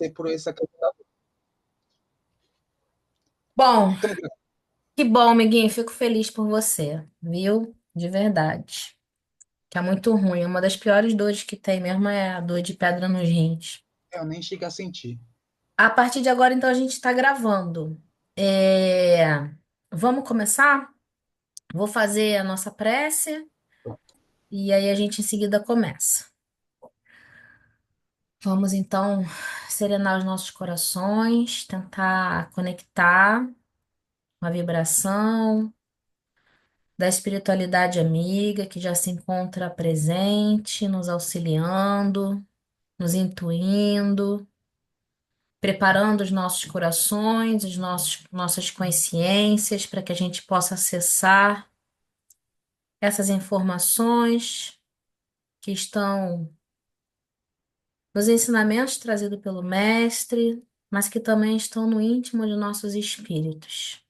passei por essa questão. Bom, Então, que bom, amiguinho. Fico feliz por você, viu? De verdade. Que é muito ruim. Uma das piores dores que tem mesmo é a dor de pedra nos rins. eu nem cheguei a sentir. A partir de agora, então, a gente está gravando. Vamos começar? Vou fazer a nossa prece e aí a gente em seguida começa. Vamos então serenar os nossos corações, tentar conectar uma vibração da espiritualidade amiga que já se encontra presente, nos auxiliando, nos intuindo, preparando os nossos corações, nossas consciências para que a gente possa acessar essas informações que estão nos ensinamentos trazidos pelo Mestre, mas que também estão no íntimo de nossos espíritos.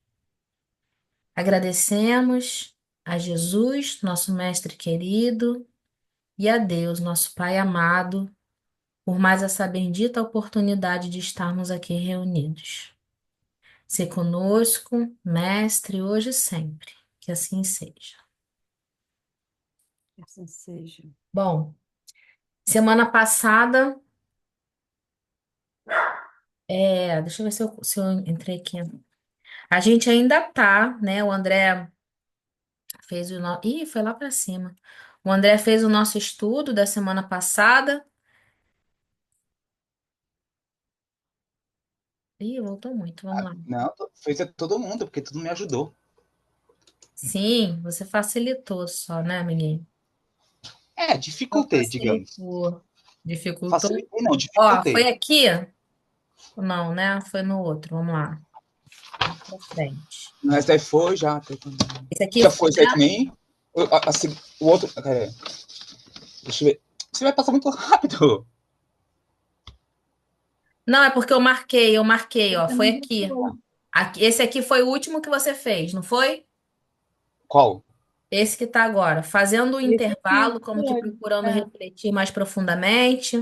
Agradecemos a Jesus, nosso Mestre querido, e a Deus, nosso Pai amado, por mais essa bendita oportunidade de estarmos aqui reunidos. Se conosco, Mestre, hoje e sempre. Que assim seja. Que assim seja. Bom, semana passada, deixa eu ver se eu entrei aqui. A gente ainda tá, né? O André fez o nosso. Ih, foi lá para cima. O André fez o nosso estudo da semana passada. Ih, voltou muito, vamos lá. Não, fez a todo mundo, porque todo mundo me ajudou. Sim, você facilitou só, né, amiguinho? É, Só dificultei, digamos. facilitou. Dificultou? Facilitei, não, Ó, foi dificultei. aqui? Não, né? Foi no outro. Vamos lá. Mais pra frente. Mas daí foi, já. Esse aqui Já foi, foi isso aí né? também. O outro. Deixa eu ver. Você vai passar muito rápido. Não, é porque eu marquei, Eu ó. Foi também já aqui. foi. Esse aqui foi o último que você fez, não foi? Qual? Esse que tá agora. Fazendo o Esse aqui intervalo, como que foi. procurando É. refletir mais profundamente.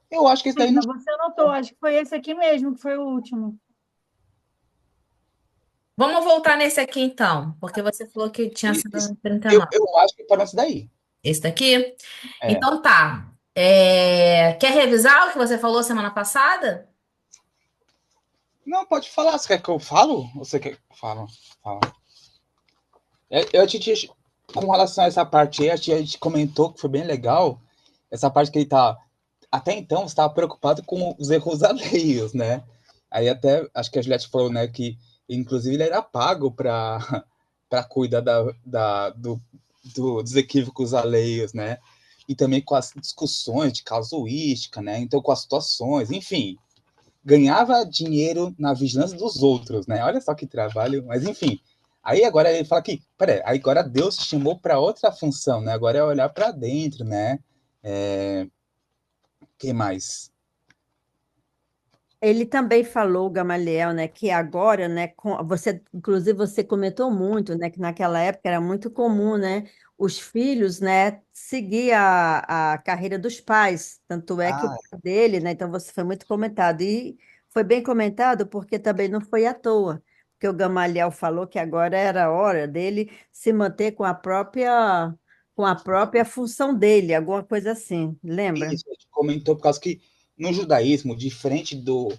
Eu acho que esse daí não. Mas você anotou, acho que foi esse aqui mesmo, que foi o último. Vamos voltar nesse aqui então, porque você falou que tinha sido no Eu, 39. eu acho que parou nesse daí. Esse daqui? É. Então tá. Quer revisar o que você falou semana passada? Não, pode falar. Você quer que eu falo? Ou você quer que eu falo? Fala. Eu te disse, com relação a essa parte aí, a gente comentou que foi bem legal. Essa parte que ele tá. Até então, você estava preocupado com os erros alheios, né? Aí até, acho que a Juliette falou, né, que inclusive ele era pago para para cuidar dos equívocos alheios, né? E também com as discussões de casuística, né? Então, com as situações, enfim, ganhava dinheiro na vigilância dos outros, né? Olha só que trabalho, mas enfim. Aí agora ele fala que, peraí, aí agora Deus te chamou para outra função, né? Agora é olhar para dentro, né? Que mais? Ele também falou, Gamaliel, né, que agora, né, você, inclusive você comentou muito, né, que naquela época era muito comum, né, os filhos, né, seguir a carreira dos pais, tanto é que o Ah, pai dele, né, então você foi muito comentado, e foi bem comentado porque também não foi à toa, porque o Gamaliel falou que agora era a hora dele se manter com a própria função dele, alguma coisa assim, lembra? isso, a gente comentou por causa que no judaísmo, diferente do.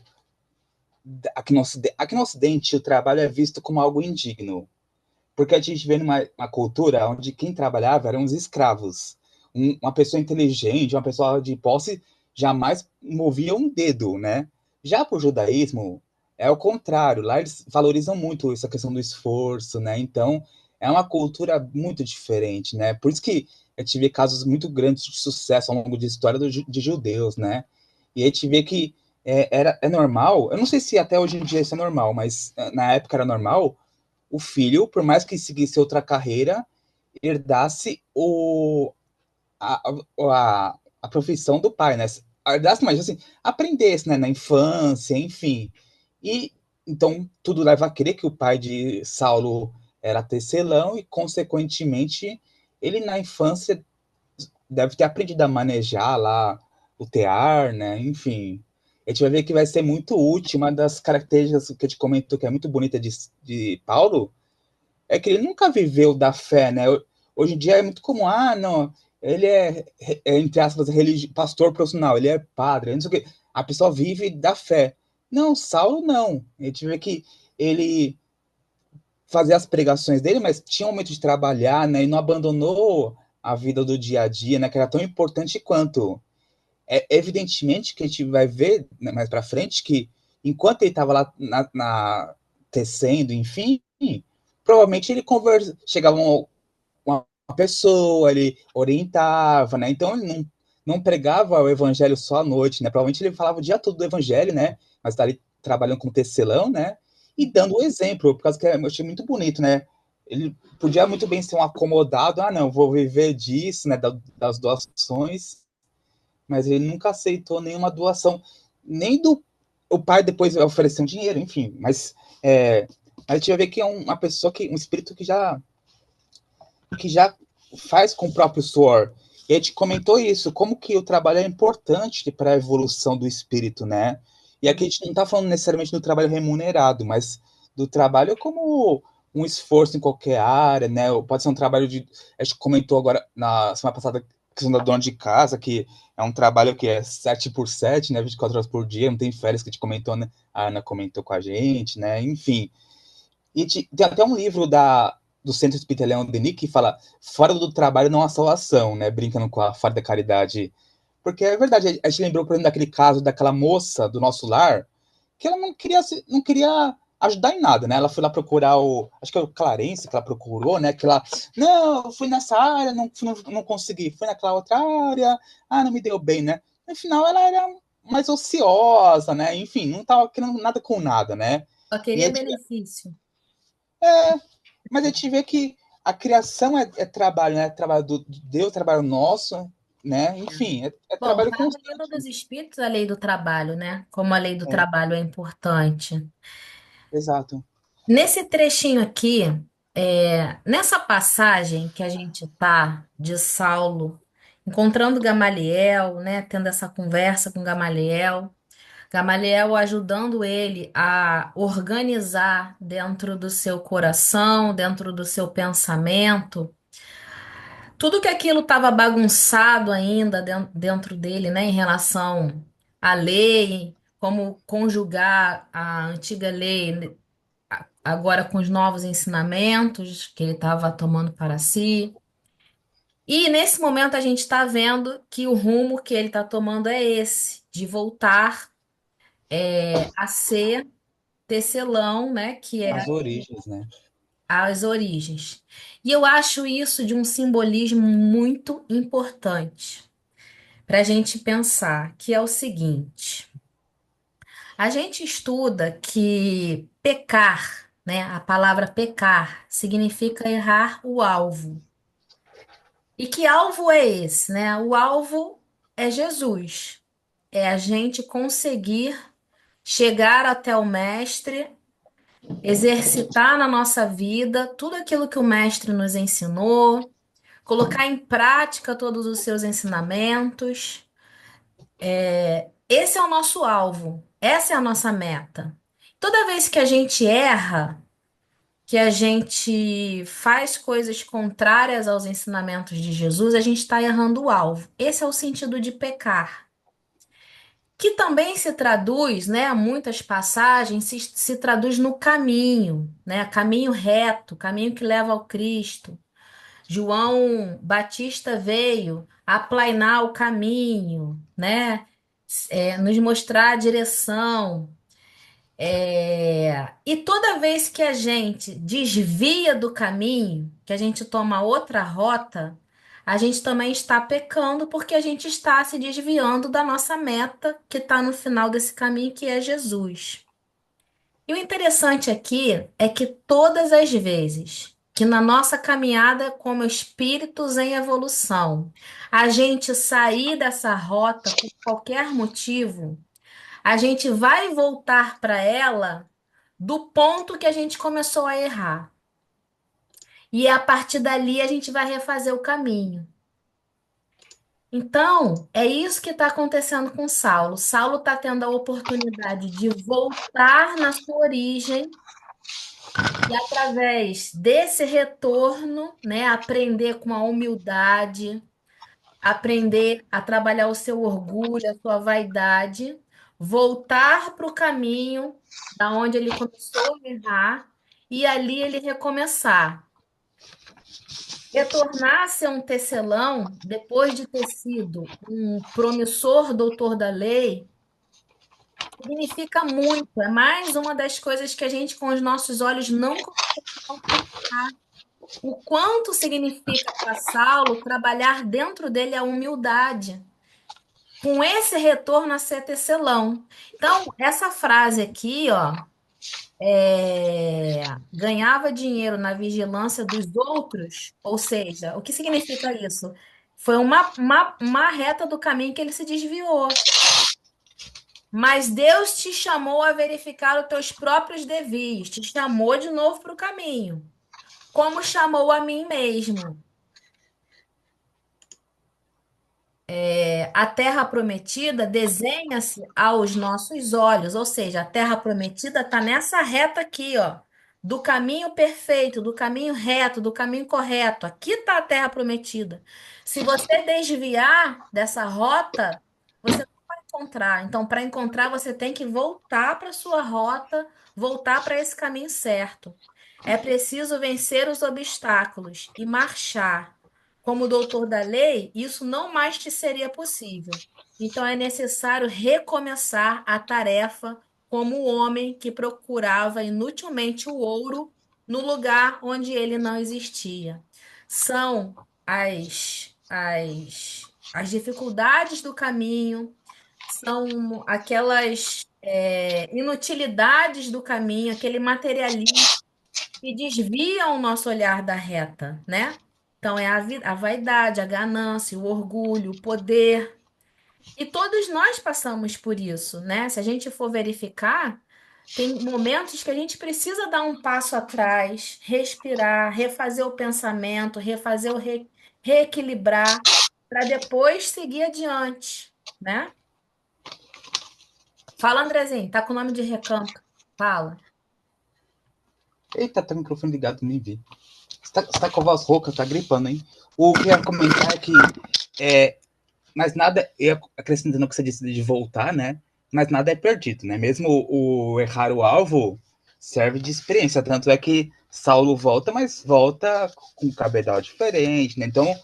Aqui no Ocidente, o trabalho é visto como algo indigno. Porque a gente vê numa cultura onde quem trabalhava eram os escravos. Uma pessoa inteligente, uma pessoa de posse, jamais movia um dedo, né? Já para o judaísmo, é o contrário. Lá eles valorizam muito essa questão do esforço, né? Então, é uma cultura muito diferente, né? Por isso que a gente vê casos muito grandes de sucesso ao longo da história de judeus, né? E a gente vê que é normal, eu não sei se até hoje em dia isso é normal, mas na época era normal, o filho, por mais que seguisse outra carreira, herdasse a, a profissão do pai, né? Herdasse, mas assim, aprendesse, né, na infância, enfim. E então tudo leva a crer que o pai de Saulo era tecelão e, consequentemente, ele na infância deve ter aprendido a manejar lá o tear, né? Enfim, a gente vai ver que vai ser muito útil. Uma das características que eu te comento que é muito bonita de Paulo é que ele nunca viveu da fé, né? Hoje em dia é muito comum, não, ele entre aspas, pastor profissional, ele é padre, não sei o quê. A pessoa vive da fé. Não, Saulo não. A gente vê que ele fazia as pregações dele, mas tinha um momento de trabalhar, né? E não abandonou a vida do dia a dia, né? Que era tão importante quanto. Evidentemente que a gente vai ver, né, mais para frente que enquanto ele estava lá tecendo, enfim, provavelmente ele chegava uma pessoa, ele orientava, né? Então ele não pregava o evangelho só à noite, né? Provavelmente ele falava o dia todo do evangelho, né? Mas tá ali trabalhando como tecelão, né? E dando o exemplo, por causa que eu achei muito bonito, né? Ele podia muito bem ser um acomodado, não, vou viver disso, né? Das doações, mas ele nunca aceitou nenhuma doação, nem do. O pai depois ofereceu um dinheiro, enfim, mas a gente vai ver que é uma pessoa um espírito que já faz com o próprio suor. E a gente comentou isso, como que o trabalho é importante para a evolução do espírito, né? E aqui a gente não está falando necessariamente do trabalho remunerado, mas do trabalho como um esforço em qualquer área, né? Pode ser um trabalho de. A gente comentou agora na semana passada a questão da dona de casa, que é um trabalho que é 7 por 7, né? 24 horas por dia, não tem férias que a gente comentou, né? A Ana comentou com a gente, né? Enfim. E tem até um livro do Centro Espírita Leão Denis que fala fora do trabalho não há salvação, né? Brincando com a fora da caridade. Porque é verdade, a gente lembrou, por exemplo, daquele caso daquela moça do nosso lar, que ela não queria ajudar em nada, né? Ela foi lá procurar acho que é o Clarence que ela procurou, né? Que ela, não, eu fui nessa área, não consegui, fui naquela outra área, não me deu bem, né? No final ela era mais ociosa, né? Enfim, não estava querendo nada com nada, né? Só E queria a gente, benefício. mas a gente vê que a criação é trabalho, né? Trabalho de Deus, trabalho nosso, né? Enfim, é Bom, trabalho tá no livro constante. dos Espíritos a lei do trabalho, né? Como a lei do É, trabalho é importante. exato. Nesse trechinho aqui, nessa passagem que a gente tá de Saulo, encontrando Gamaliel, né? Tendo essa conversa com Gamaliel, Gamaliel ajudando ele a organizar dentro do seu coração, dentro do seu pensamento tudo que aquilo estava bagunçado ainda dentro dele, né, em relação à lei, como conjugar a antiga lei agora com os novos ensinamentos que ele estava tomando para si. E nesse momento a gente está vendo que o rumo que ele está tomando é esse, de voltar a ser tecelão, né, que As é origens, né? as origens. E eu acho isso de um simbolismo muito importante para a gente pensar, que é o seguinte: a gente estuda que pecar, né, a palavra pecar, significa errar o alvo. E que alvo é esse, né? O alvo é Jesus. É a gente conseguir chegar até o Mestre, exercitar na nossa vida tudo aquilo que o Mestre nos ensinou, colocar em prática todos os seus ensinamentos. Esse é o nosso alvo, essa é a nossa meta. Toda vez que a gente erra, que a gente faz coisas contrárias aos ensinamentos de Jesus, a gente está errando o alvo. Esse é o sentido de pecar. Que também se traduz, né, muitas passagens se traduz no caminho, né, caminho reto, caminho que leva ao Cristo. João Batista veio aplainar o caminho, né? Nos mostrar a direção. E toda vez que a gente desvia do caminho, que a gente toma outra rota, a gente também está pecando porque a gente está se desviando da nossa meta, que está no final desse caminho, que é Jesus. E o interessante aqui é que todas as vezes que na nossa caminhada como espíritos em evolução, a gente sair dessa rota por qualquer motivo, a gente vai voltar para ela do ponto que a gente começou a errar. e a partir dali a gente vai refazer o caminho. Então, é isso que está acontecendo com Saulo. Saulo está tendo a oportunidade de voltar na sua origem e, através desse retorno, né, aprender com a humildade, aprender a trabalhar o seu orgulho, a sua vaidade, voltar para o caminho da onde ele começou a errar e ali ele recomeçar. Retornar a ser um tecelão, depois de ter sido um promissor doutor da lei, significa muito. É mais uma das coisas que a gente, com os nossos olhos, não consegue alcançar. O quanto significa para Saulo trabalhar dentro dele a humildade, com esse retorno a ser tecelão. Então, essa frase aqui, ó, ganhava dinheiro na vigilância dos outros, ou seja, o que significa isso? Foi uma reta do caminho que ele se desviou. Mas Deus te chamou a verificar os teus próprios desvios, te chamou de novo para o caminho, como chamou a mim mesmo. A terra prometida desenha-se aos nossos olhos, ou seja, a terra prometida está nessa reta aqui, ó, do caminho perfeito, do caminho reto, do caminho correto. Aqui está a terra prometida. Se você desviar dessa rota, você não vai encontrar. Então, para encontrar, você tem que voltar para sua rota, voltar para esse caminho certo. É preciso vencer os obstáculos e marchar. Como doutor da lei, isso não mais te seria possível. Então é necessário recomeçar a tarefa como o homem que procurava inutilmente o ouro no lugar onde ele não existia. São as dificuldades do caminho, são aquelas inutilidades do caminho, aquele materialismo que desviam o nosso olhar da reta, né? Então, é a vaidade, a ganância, o orgulho, o poder. E todos nós passamos por isso, né? Se a gente for verificar, tem momentos que a gente precisa dar um passo atrás, respirar, refazer o pensamento, reequilibrar, para depois seguir adiante, né? Fala, Andrezinho, tá com o nome de recanto. Fala. Eita, tá o microfone ligado, nem vi. Você tá com a voz rouca, tá gripando, hein? O que eu ia comentar é que, mas nada, eu acrescentando o que você disse de voltar, né? Mas nada é perdido, né? Mesmo o errar o alvo serve de experiência. Tanto é que Saulo volta, mas volta com um cabedal diferente, né? Então,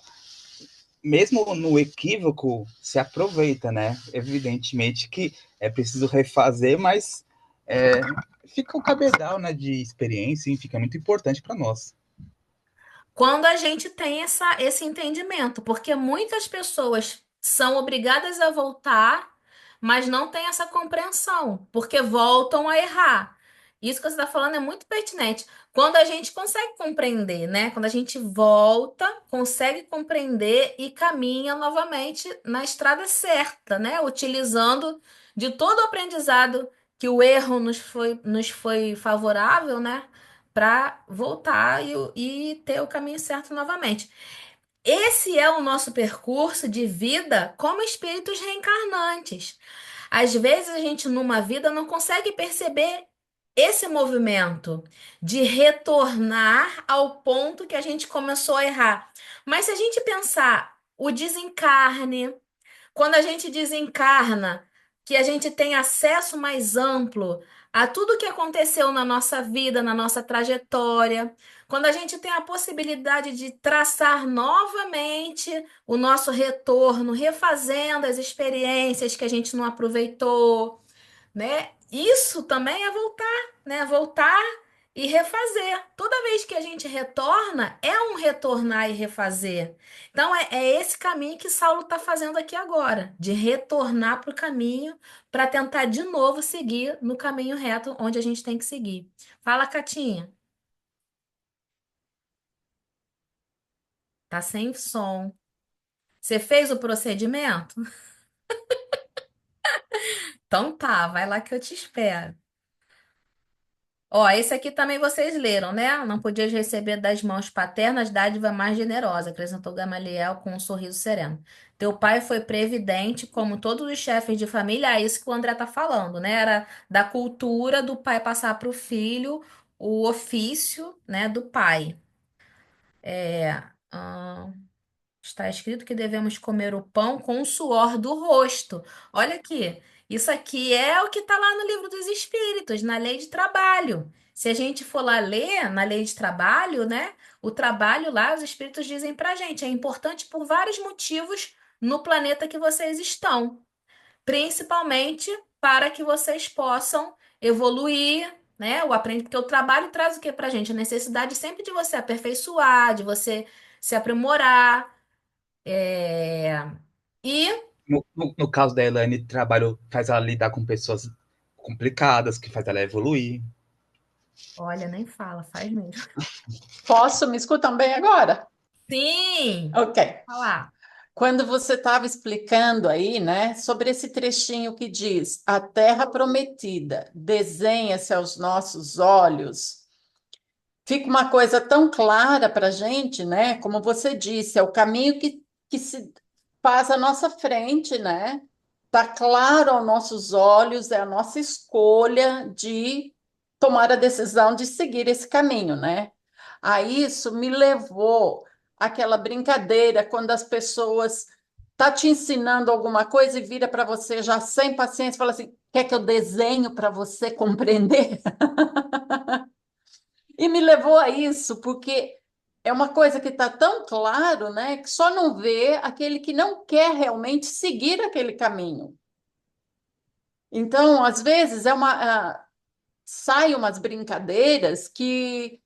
mesmo no equívoco, se aproveita, né? Evidentemente que é preciso refazer, mas é, fica o cabedal, né, de experiência e fica muito importante para nós. Quando a gente tem esse entendimento, porque muitas pessoas são obrigadas a voltar, mas não têm essa compreensão, porque voltam a errar. Isso que você está falando é muito pertinente. Quando a gente consegue compreender, né? Quando a gente volta, consegue compreender e caminha novamente na estrada certa, né? Utilizando de todo o aprendizado que o erro nos foi favorável, né? Para voltar e ter o caminho certo novamente. Esse é o nosso percurso de vida como espíritos reencarnantes. Às vezes a gente, numa vida, não consegue perceber esse movimento de retornar ao ponto que a gente começou a errar. Mas se a gente pensar o desencarne, quando a gente desencarna, que a gente tem acesso mais amplo a tudo que aconteceu na nossa vida, na nossa trajetória, quando a gente tem a possibilidade de traçar novamente o nosso retorno, refazendo as experiências que a gente não aproveitou, né? Isso também é voltar, né? Voltar e refazer. Toda vez que a gente retorna, é um retornar e refazer. Então, é esse caminho que Saulo está fazendo aqui agora, de retornar para o caminho para tentar de novo seguir no caminho reto onde a gente tem que seguir. Fala, Catinha. Tá sem som. Você fez o procedimento? Então tá, vai lá que eu te espero. Ó, esse aqui também vocês leram, né? Não podias receber das mãos paternas dádiva mais generosa, acrescentou Gamaliel com um sorriso sereno. Teu pai foi previdente, como todos os chefes de família, é isso que o André tá falando, né? Era da cultura do pai passar para o filho o ofício, né, do pai. É, ah, Está escrito que devemos comer o pão com o suor do rosto. Olha aqui, isso aqui é o que está lá no livro dos Espíritos, na lei de trabalho. Se a gente for lá ler na lei de trabalho, né? O trabalho lá, os Espíritos dizem pra gente, é importante por vários motivos no planeta que vocês estão, principalmente para que vocês possam evoluir, né? O aprende, porque o trabalho traz o que pra gente? A necessidade sempre de você aperfeiçoar, de você se aprimorar. É, E, No caso da Elaine, trabalho faz ela lidar com pessoas complicadas, que faz ela evoluir. olha, nem fala, faz mesmo. Posso? Me escutam bem agora? Sim, Ok. falar. Quando você estava explicando aí, né, sobre esse trechinho que diz: a terra prometida desenha-se aos nossos olhos, fica uma coisa tão clara para a gente, né? Como você disse, é o caminho que se faz à nossa frente, né? Está claro aos nossos olhos, é a nossa escolha de tomar a decisão de seguir esse caminho, né? A isso me levou aquela brincadeira quando as pessoas tá te ensinando alguma coisa e vira para você já sem paciência, e fala assim: quer que eu desenho para você compreender? E me levou a isso, porque é uma coisa que está tão claro, né, que só não vê aquele que não quer realmente seguir aquele caminho. Então, às vezes, sai umas brincadeiras que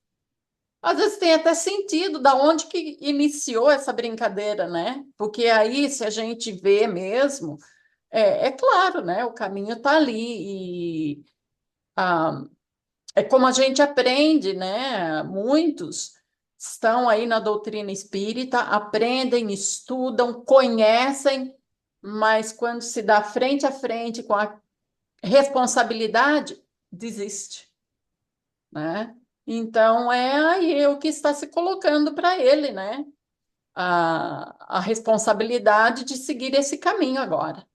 às vezes tem até sentido da onde que iniciou essa brincadeira, né? Porque aí, se a gente vê mesmo, é claro, né? O caminho está ali e ah, é como a gente aprende, né? Muitos estão aí na doutrina espírita, aprendem, estudam, conhecem, mas quando se dá frente a frente com a responsabilidade, desiste, né? Então é aí o que está se colocando para ele, né? A responsabilidade de seguir esse caminho agora.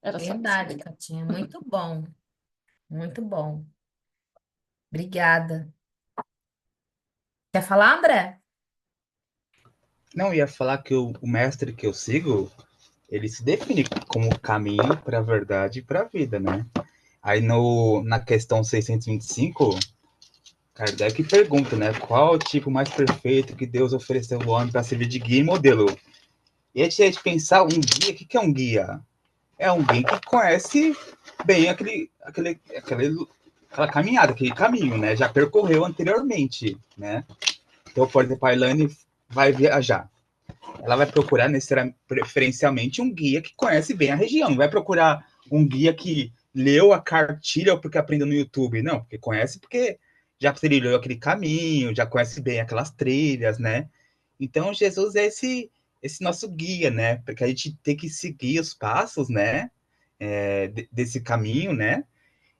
Era só isso Verdade, mesmo. Catinha. Muito bom. Muito bom. Obrigada. Quer falar, André? Não, ia falar que o mestre que eu sigo, ele se define como caminho para a verdade e para a vida, né? Aí na questão 625, Kardec pergunta, né? Qual o tipo mais perfeito que Deus ofereceu ao homem para servir de guia e modelo? E a gente pensar um guia, o que é um guia? É um guia que conhece bem aquela caminhada, aquele caminho, né? Já percorreu anteriormente, né? Então, por exemplo, a Elaine vai viajar. Ela vai procurar preferencialmente um guia que conhece bem a região. Não vai procurar um guia que leu a cartilha ou porque aprendeu no YouTube. Não, porque conhece porque já trilhou aquele caminho, já conhece bem aquelas trilhas, né? Então, Jesus é esse nosso guia, né? Porque a gente tem que seguir os passos, né? Desse caminho, né?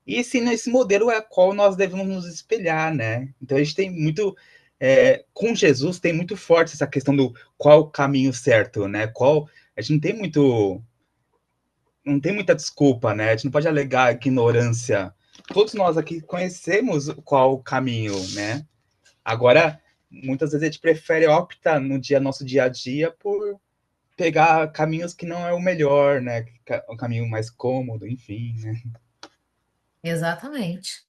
E esse modelo é qual nós devemos nos espelhar, né? Então a gente tem muito, com Jesus tem muito forte essa questão do qual o caminho certo, né? A gente não tem muita desculpa, né? A gente não pode alegar ignorância. Todos nós aqui conhecemos qual o caminho, né? Agora, muitas vezes a gente prefere optar no nosso dia a dia por pegar caminhos que não é o melhor, né? O caminho mais cômodo, enfim, né? Exatamente.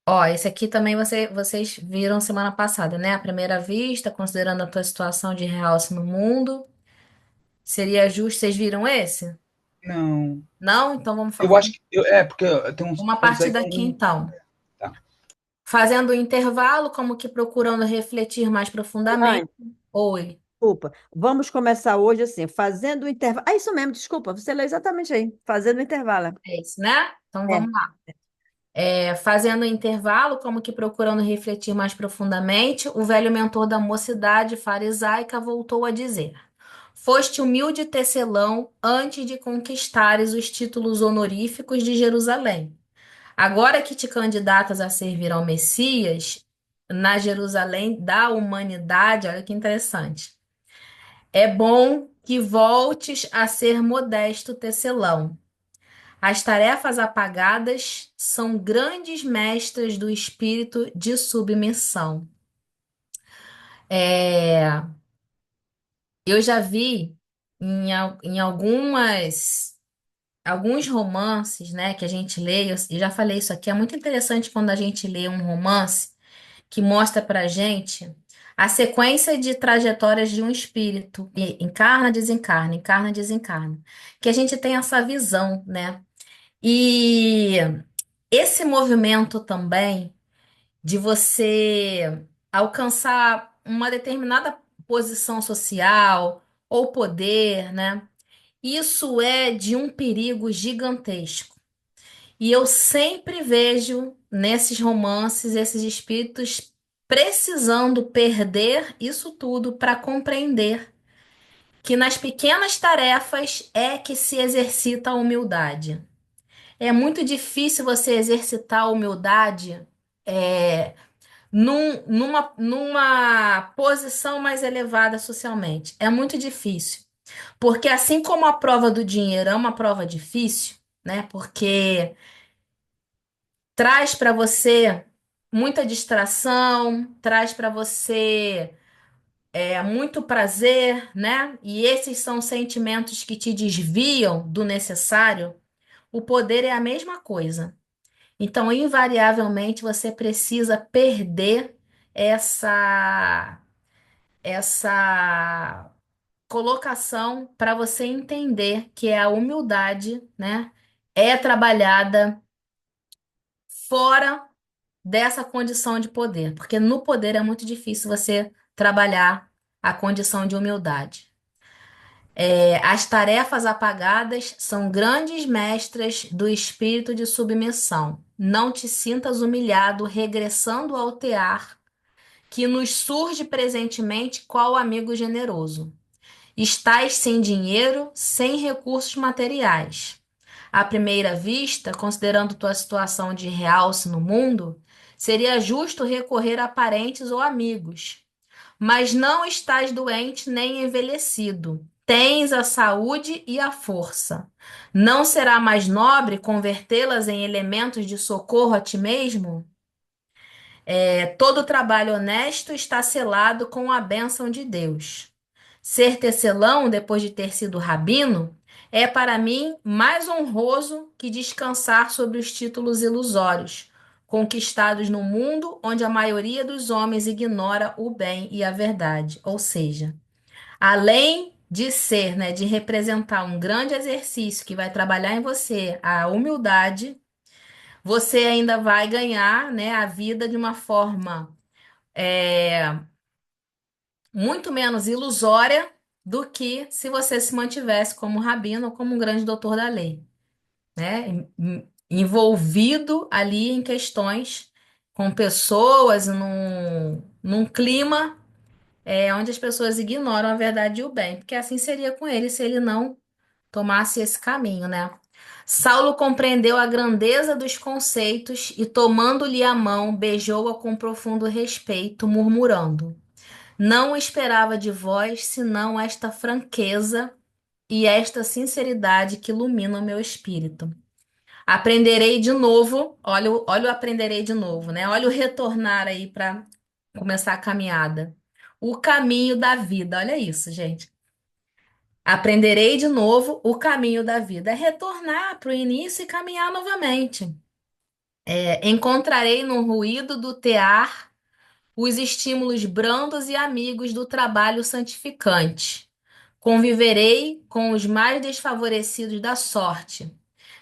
Ó, esse aqui também vocês viram semana passada, né? À primeira vista, considerando a tua situação de realce no mundo, seria justo. Vocês viram esse? Não. Não? Então vamos, Eu acho que. Porque tem uns vamos a pontos partir aí que eu daqui, não. então. Tá. Fazendo o intervalo, como que procurando refletir mais profundamente. Elaine, Oi. desculpa. Vamos começar hoje assim, fazendo o intervalo. Ah, isso mesmo, desculpa, você leu exatamente aí, fazendo o intervalo. É isso, né? Então É. vamos lá. Fazendo o intervalo, como que procurando refletir mais profundamente, o velho mentor da mocidade farisaica voltou a dizer: Foste humilde tecelão antes de conquistares os títulos honoríficos de Jerusalém. Agora que te candidatas a servir ao Messias, na Jerusalém da humanidade, olha que interessante. É bom que voltes a ser modesto tecelão. As tarefas apagadas são grandes mestras do espírito de submissão. É, eu já vi em alguns romances, né, que a gente lê, eu já falei isso aqui, é muito interessante quando a gente lê um romance que mostra pra gente a sequência de trajetórias de um espírito, e encarna, desencarna, que a gente tem essa visão, né? E esse movimento também de você alcançar uma determinada posição social ou poder, né? Isso é de um perigo gigantesco. E eu sempre vejo nesses romances esses espíritos precisando perder isso tudo para compreender que nas pequenas tarefas é que se exercita a humildade. É muito difícil você exercitar a humildade numa posição mais elevada socialmente. É muito difícil. Porque assim como a prova do dinheiro é uma prova difícil, né? Porque traz para você muita distração, traz para você muito prazer, né? E esses são sentimentos que te desviam do necessário. O poder é a mesma coisa. Então, invariavelmente, você precisa perder essa colocação para você entender que a humildade, né, é trabalhada fora dessa condição de poder, porque no poder é muito difícil você trabalhar a condição de humildade. As tarefas apagadas são grandes mestras do espírito de submissão. Não te sintas humilhado regressando ao tear que nos surge presentemente qual amigo generoso. Estás sem dinheiro, sem recursos materiais. À primeira vista, considerando tua situação de realce no mundo, seria justo recorrer a parentes ou amigos. Mas não estás doente nem envelhecido. Tens a saúde e a força. Não será mais nobre convertê-las em elementos de socorro a ti mesmo? Todo trabalho honesto está selado com a bênção de Deus. Ser tecelão, depois de ter sido rabino, é para mim mais honroso que descansar sobre os títulos ilusórios, conquistados no mundo onde a maioria dos homens ignora o bem e a verdade. Ou seja, além de ser, né, de representar um grande exercício que vai trabalhar em você a humildade, você ainda vai ganhar, né, a vida de uma forma muito menos ilusória do que se você se mantivesse como rabino ou como um grande doutor da lei, né? Envolvido ali em questões com pessoas num clima onde as pessoas ignoram a verdade e o bem, porque assim seria com ele se ele não tomasse esse caminho, né? Saulo compreendeu a grandeza dos conceitos e, tomando-lhe a mão, beijou-a com profundo respeito, murmurando: Não esperava de vós senão esta franqueza e esta sinceridade que ilumina o meu espírito. Aprenderei de novo, olha o aprenderei de novo, né? Olha o retornar aí para começar a caminhada. O caminho da vida, olha isso, gente. Aprenderei de novo o caminho da vida. É retornar para o início e caminhar novamente. Encontrarei no ruído do tear os estímulos brandos e amigos do trabalho santificante. Conviverei com os mais desfavorecidos da sorte.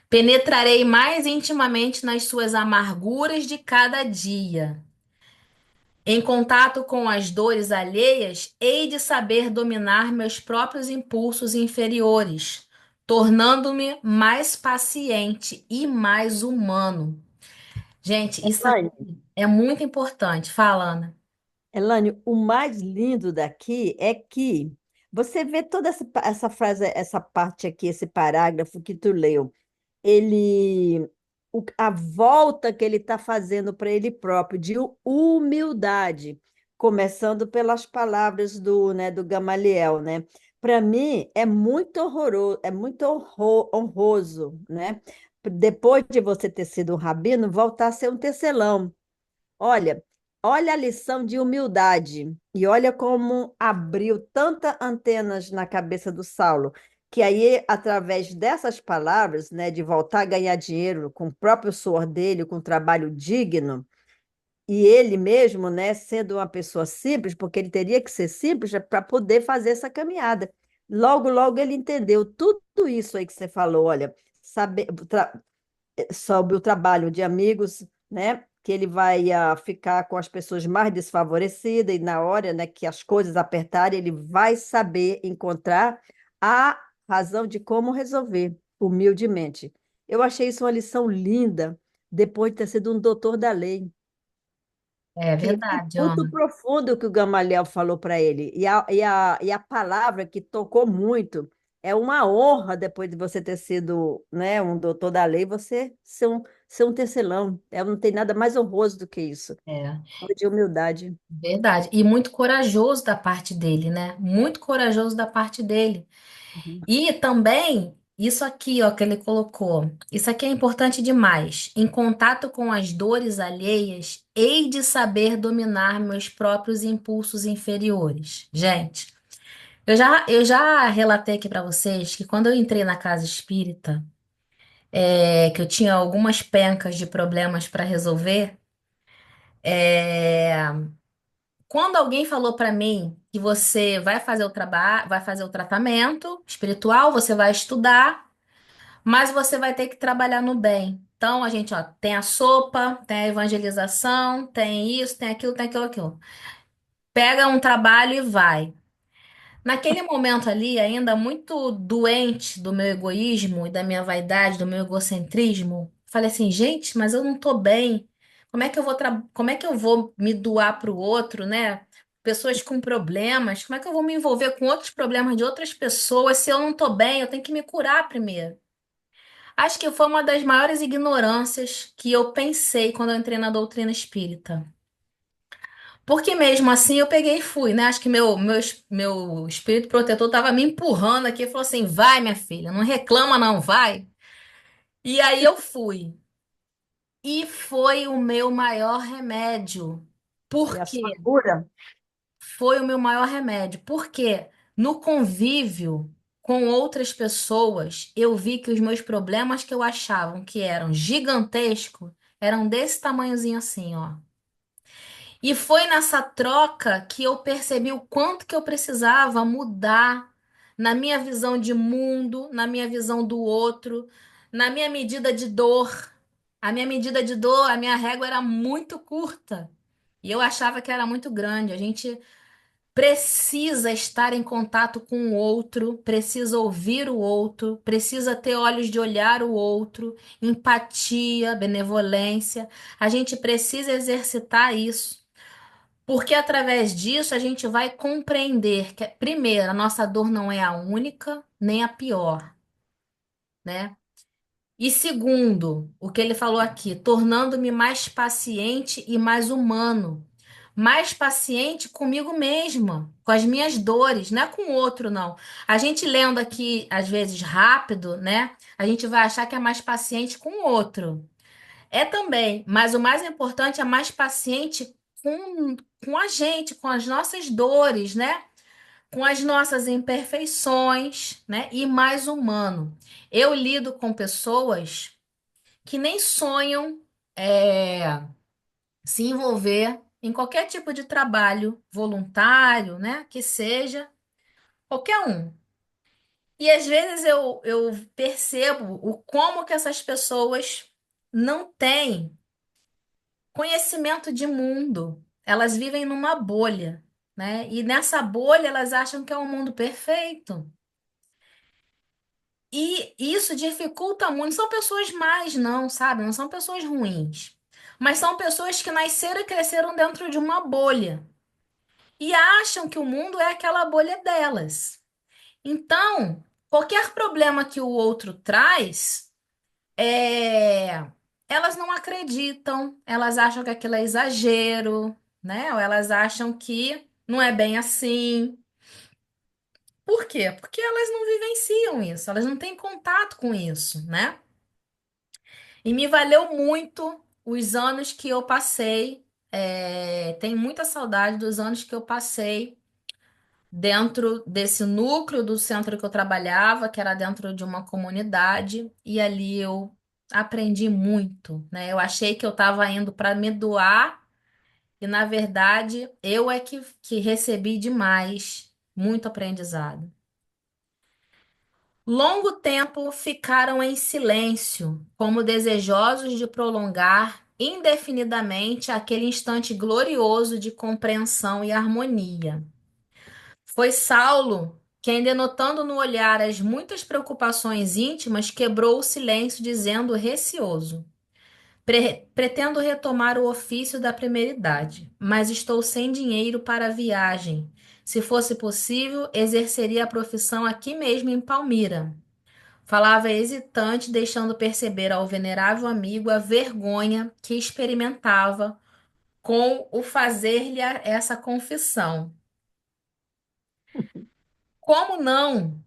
Penetrarei mais intimamente nas suas amarguras de cada dia. Em contato com as dores alheias, hei de saber dominar meus próprios impulsos inferiores, tornando-me mais paciente e mais humano. Gente, isso Elaine, aqui é muito importante. Fala, Ana. Elaine, o mais lindo daqui é que Você vê toda essa frase, essa parte aqui, esse parágrafo que tu leu, ele, a volta que ele está fazendo para ele próprio, de humildade, começando pelas palavras do Gamaliel, né? Para mim é muito horroroso, é muito honroso, né? Depois de você ter sido um rabino, voltar a ser um tecelão. Olha, olha a lição de humildade e olha como abriu tanta antenas na cabeça do Saulo, que aí, através dessas palavras, né, de voltar a ganhar dinheiro com o próprio suor dele, com um trabalho digno, e ele mesmo, né, sendo uma pessoa simples, porque ele teria que ser simples para poder fazer essa caminhada. Logo, logo ele entendeu tudo isso aí que você falou, olha, saber, sobre o trabalho de amigos, né? Que ele vai ficar com as pessoas mais desfavorecidas e na hora, né, que as coisas apertarem, ele vai saber encontrar a razão de como resolver, humildemente. Eu achei isso uma lição linda, depois de ter sido um doutor da lei. É Que verdade, muito Ana. profundo que o Gamaliel falou para ele. E a palavra que tocou muito é uma honra, depois de você ter sido, né, um doutor da lei, você ser um tecelão. Não tem nada mais honroso do que isso. É. De humildade. Verdade. E muito corajoso da parte dele, né? Muito corajoso da parte dele. Uhum. E também, isso aqui, ó, que ele colocou. Isso aqui é importante demais. Em contato com as dores alheias, hei de saber dominar meus próprios impulsos inferiores. Gente, eu já relatei aqui para vocês que quando eu entrei na casa espírita, que eu tinha algumas pencas de problemas para resolver. é, Quando alguém falou pra mim que você vai fazer o trabalho, vai fazer o tratamento espiritual, você vai estudar, mas você vai ter que trabalhar no bem. Então, a gente, ó, tem a sopa, tem a evangelização, tem isso, tem aquilo, aquilo. Pega um trabalho e vai. Naquele momento ali, ainda muito doente do meu egoísmo e da minha vaidade, do meu egocentrismo, falei assim, gente, mas eu não tô bem. Como é que eu vou me doar para o outro, né? Pessoas com problemas, como é que eu vou me envolver com outros problemas de outras pessoas se eu não tô bem? Eu tenho que me curar primeiro. Acho que foi uma das maiores ignorâncias que eu pensei quando eu entrei na doutrina espírita. Porque mesmo assim eu peguei e fui, né? Acho que meu espírito protetor tava me empurrando aqui e falou assim: vai, minha filha, não reclama, não, vai. E aí eu fui. E foi o meu maior remédio. E Por a quê? sua cura? Foi o meu maior remédio. Porque no convívio com outras pessoas, eu vi que os meus problemas que eu achava que eram gigantescos eram desse tamanhozinho assim, ó. E foi nessa troca que eu percebi o quanto que eu precisava mudar na minha visão de mundo, na minha visão do outro, na minha medida de dor. A minha medida de dor, a minha régua era muito curta. E eu achava que era muito grande. A gente precisa estar em contato com o outro, precisa ouvir o outro, precisa ter olhos de olhar o outro, empatia, benevolência. A gente precisa exercitar isso. Porque através disso a gente vai compreender que, primeiro, a nossa dor não é a única, nem a pior, né? E segundo, o que ele falou aqui, tornando-me mais paciente e mais humano. Mais paciente comigo mesma, com as minhas dores, não é com o outro, não. A gente lendo aqui, às vezes, rápido, né? A gente vai achar que é mais paciente com o outro. É também, mas o mais importante é mais paciente com a gente, com as nossas dores, né? Com as nossas imperfeições, né? E mais humano. Eu lido com pessoas que nem sonham se envolver em qualquer tipo de trabalho voluntário, né? Que seja, qualquer um. E às vezes eu percebo o como que essas pessoas não têm conhecimento de mundo. Elas vivem numa bolha, né? E nessa bolha elas acham que é um mundo perfeito. E isso dificulta muito. Não são pessoas más, não, sabe? Não são pessoas ruins. Mas são pessoas que nasceram e cresceram dentro de uma bolha. E acham que o mundo é aquela bolha delas. Então, qualquer problema que o outro traz, é, elas não acreditam, elas acham que aquilo é exagero, né? Ou elas acham que não é bem assim. Por quê? Porque elas não vivenciam isso, elas não têm contato com isso, né? E me valeu muito os anos que eu passei. Tenho muita saudade dos anos que eu passei dentro desse núcleo do centro que eu trabalhava, que era dentro de uma comunidade, e ali eu aprendi muito, né? Eu achei que eu estava indo para me doar, e na verdade eu é que recebi demais, muito aprendizado. Longo tempo ficaram em silêncio, como desejosos de prolongar indefinidamente aquele instante glorioso de compreensão e harmonia. Foi Saulo quem, denotando no olhar as muitas preocupações íntimas, quebrou o silêncio, dizendo receoso: Pretendo retomar o ofício da primeira idade, mas estou sem dinheiro para a viagem. Se fosse possível, exerceria a profissão aqui mesmo em Palmira. Falava hesitante, deixando perceber ao venerável amigo a vergonha que experimentava com o fazer-lhe essa confissão. Como não?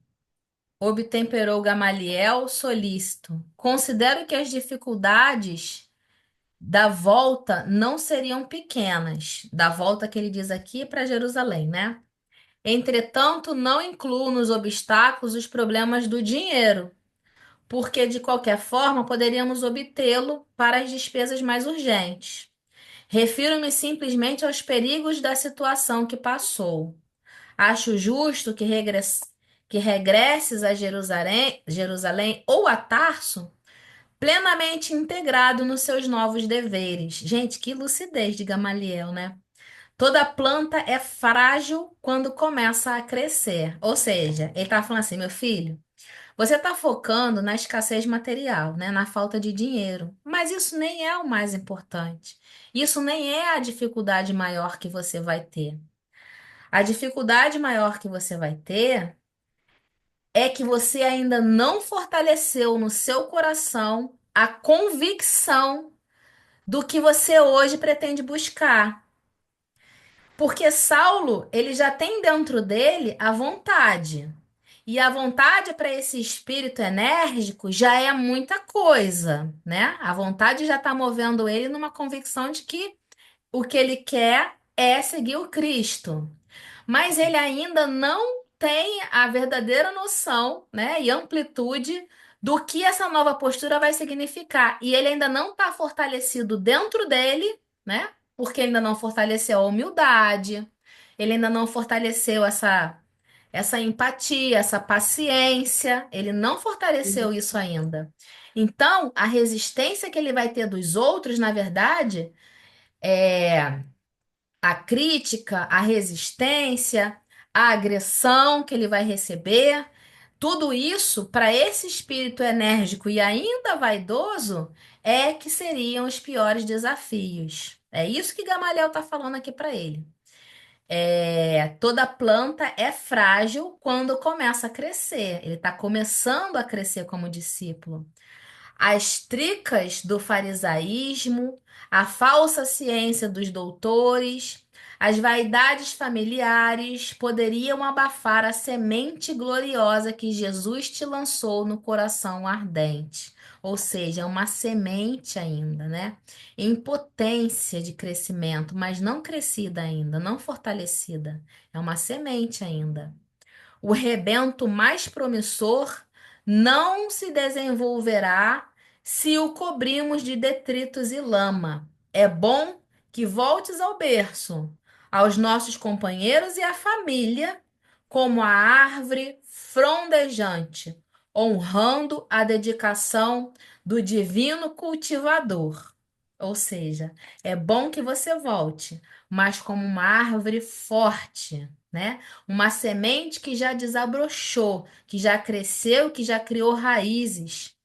Obtemperou Gamaliel solícito. Considero que as dificuldades da volta não seriam pequenas. Da volta que ele diz aqui para Jerusalém, né? Entretanto, não incluo nos obstáculos os problemas do dinheiro, porque de qualquer forma poderíamos obtê-lo para as despesas mais urgentes. Refiro-me simplesmente aos perigos da situação que passou. Acho justo que regresses a Jerusalém ou a Tarso, plenamente integrado nos seus novos deveres. Gente, que lucidez de Gamaliel, né? Toda planta é frágil quando começa a crescer. Ou seja, ele está falando assim, meu filho, você está focando na escassez material, né? Na falta de dinheiro. Mas isso nem é o mais importante. Isso nem é a dificuldade maior que você vai ter. A dificuldade maior que você vai ter é que você ainda não fortaleceu no seu coração a convicção do que você hoje pretende buscar. Porque Saulo, ele já tem dentro dele a vontade. E a vontade para esse espírito enérgico já é muita coisa, né? A vontade já está movendo ele numa convicção de que o que ele quer é seguir o Cristo. Mas ele ainda não tem a verdadeira noção, né, e amplitude do que essa nova postura vai significar. E ele ainda não está fortalecido dentro dele, né? Porque ainda não fortaleceu a humildade, ele ainda não fortaleceu essa empatia, essa paciência, ele não fortaleceu isso ainda. Então, a resistência que ele vai ter dos outros, na verdade, é a crítica, a resistência, a agressão que ele vai receber, tudo isso, para esse espírito enérgico e ainda vaidoso, é que seriam os piores desafios. É isso que Gamaliel está falando aqui para ele. Toda planta é frágil quando começa a crescer. Ele está começando a crescer como discípulo. As tricas do farisaísmo, a falsa ciência dos doutores, as vaidades familiares poderiam abafar a semente gloriosa que Jesus te lançou no coração ardente. Ou seja, é uma semente ainda, né? Em potência de crescimento, mas não crescida ainda, não fortalecida. É uma semente ainda. O rebento mais promissor não se desenvolverá se o cobrimos de detritos e lama. É bom que voltes ao berço, aos nossos companheiros e à família, como a árvore frondejante, honrando a dedicação do divino cultivador. Ou seja, é bom que você volte, mas como uma árvore forte, né? Uma semente que já desabrochou, que já cresceu, que já criou raízes,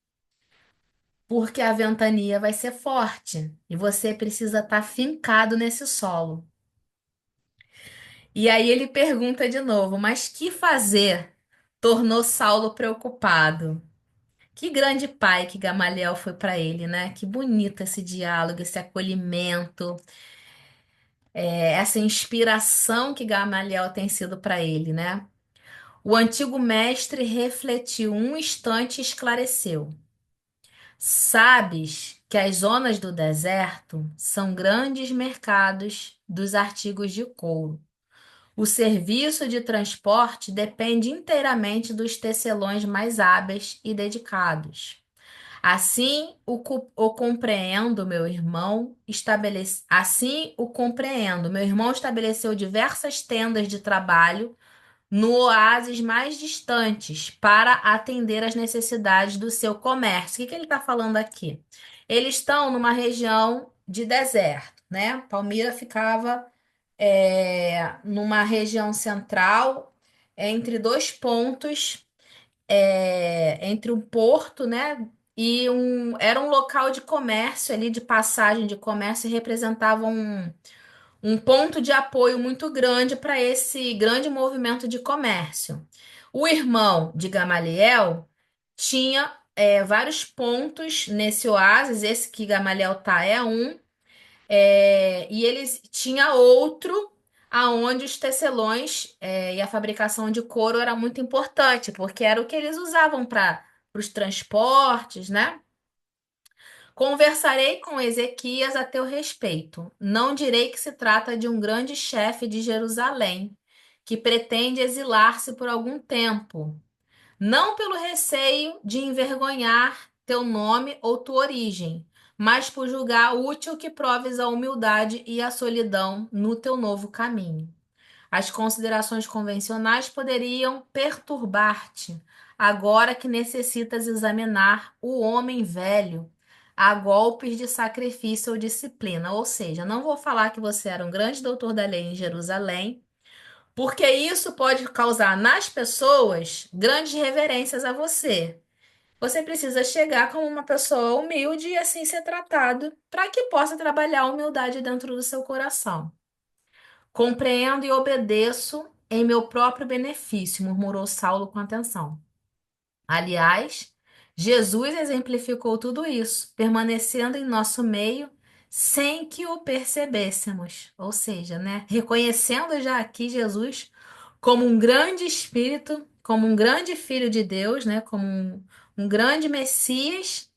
porque a ventania vai ser forte e você precisa estar fincado nesse solo. E aí ele pergunta de novo: mas que fazer tornou Saulo preocupado. Que grande pai que Gamaliel foi para ele, né? Que bonito esse diálogo, esse acolhimento, essa inspiração que Gamaliel tem sido para ele, né? O antigo mestre refletiu um instante e esclareceu. Sabes que as zonas do deserto são grandes mercados dos artigos de couro. O serviço de transporte depende inteiramente dos tecelões mais hábeis e dedicados. Assim o compreendo, meu irmão assim o compreendo. Meu irmão estabeleceu diversas tendas de trabalho no oásis mais distantes para atender às necessidades do seu comércio. O que que ele está falando aqui? Eles estão numa região de deserto, né? Palmira ficava numa região central, entre dois pontos, entre um porto, né? Era um local de comércio ali, de passagem de comércio, e representava um ponto de apoio muito grande para esse grande movimento de comércio. O irmão de Gamaliel tinha vários pontos nesse oásis, esse que Gamaliel tá é um, e eles tinha outro aonde os tecelões e a fabricação de couro era muito importante, porque era o que eles usavam para os transportes, né? Conversarei com Ezequias a teu respeito. Não direi que se trata de um grande chefe de Jerusalém, que pretende exilar-se por algum tempo, não pelo receio de envergonhar teu nome ou tua origem, mas por julgar útil que proves a humildade e a solidão no teu novo caminho. As considerações convencionais poderiam perturbar-te, agora que necessitas examinar o homem velho a golpes de sacrifício ou disciplina. Ou seja, não vou falar que você era um grande doutor da lei em Jerusalém, porque isso pode causar nas pessoas grandes reverências a você. Você precisa chegar como uma pessoa humilde e assim ser tratado, para que possa trabalhar a humildade dentro do seu coração. Compreendo e obedeço em meu próprio benefício, murmurou Saulo com atenção. Aliás, Jesus exemplificou tudo isso, permanecendo em nosso meio sem que o percebêssemos. Ou seja, né, reconhecendo já aqui Jesus como um grande espírito, como um grande filho de Deus, né, como um grande Messias,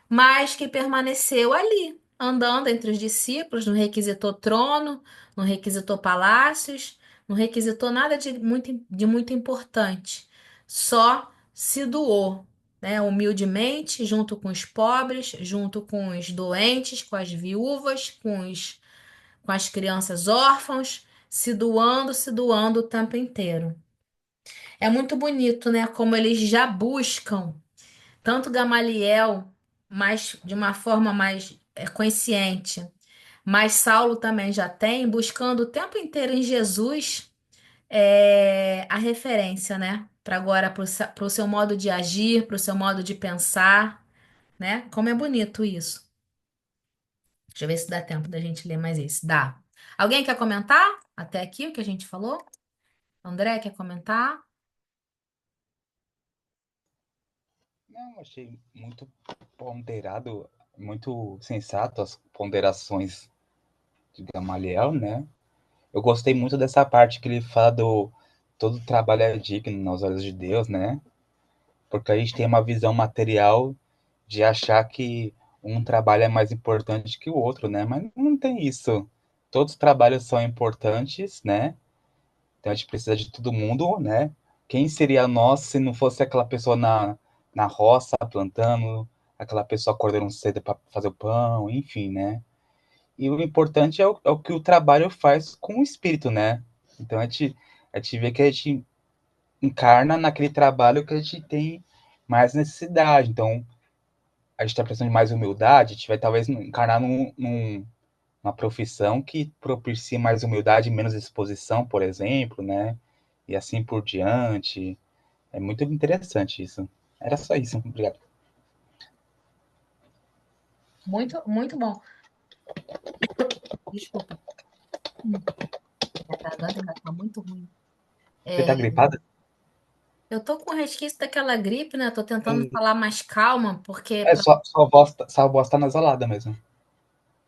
mas que permaneceu ali, andando entre os discípulos, não requisitou trono, não requisitou palácios, não requisitou nada de muito importante, só se doou, né, humildemente, junto com os pobres, junto com os doentes, com as viúvas, com as crianças órfãos, se doando o tempo inteiro. É muito bonito, né, como eles já buscam tanto Gamaliel, mas de uma forma mais consciente, mas Saulo também já tem, buscando o tempo inteiro em Jesus a referência, né? Para agora, para o seu modo de agir, para o seu modo de pensar, né? Como é bonito isso. Deixa eu ver se dá tempo da gente ler mais isso. Dá. Alguém quer comentar até aqui o que a gente falou? André, quer comentar? Não, achei muito ponderado, muito sensato as ponderações de Gamaliel, né? Eu gostei muito dessa parte que ele fala do todo trabalho é digno aos olhos de Deus, né? Porque a gente tem uma visão material de achar que um trabalho é mais importante que o outro, né? Mas não tem isso. Todos os trabalhos são importantes, né? Então a gente precisa de todo mundo, né? Quem seria nós se não fosse aquela pessoa na roça plantando, aquela pessoa acordando cedo para fazer o pão, enfim, né? E o importante é o que o trabalho faz com o espírito, né? Então a gente vê que a gente encarna naquele trabalho que a gente tem mais necessidade. Então a gente está precisando de mais humildade, a gente vai talvez encarnar numa profissão que propicie mais humildade e menos exposição, por exemplo, né? E assim por diante. É muito interessante isso. Era só isso. Obrigado. Muito, muito bom. Desculpa. Minha garganta está muito ruim. Você tá É, gripada? Eu tô com resquício daquela gripe, né? Tô tentando Hum, falar mais calma, porque É sua voz tá nasalada mesmo.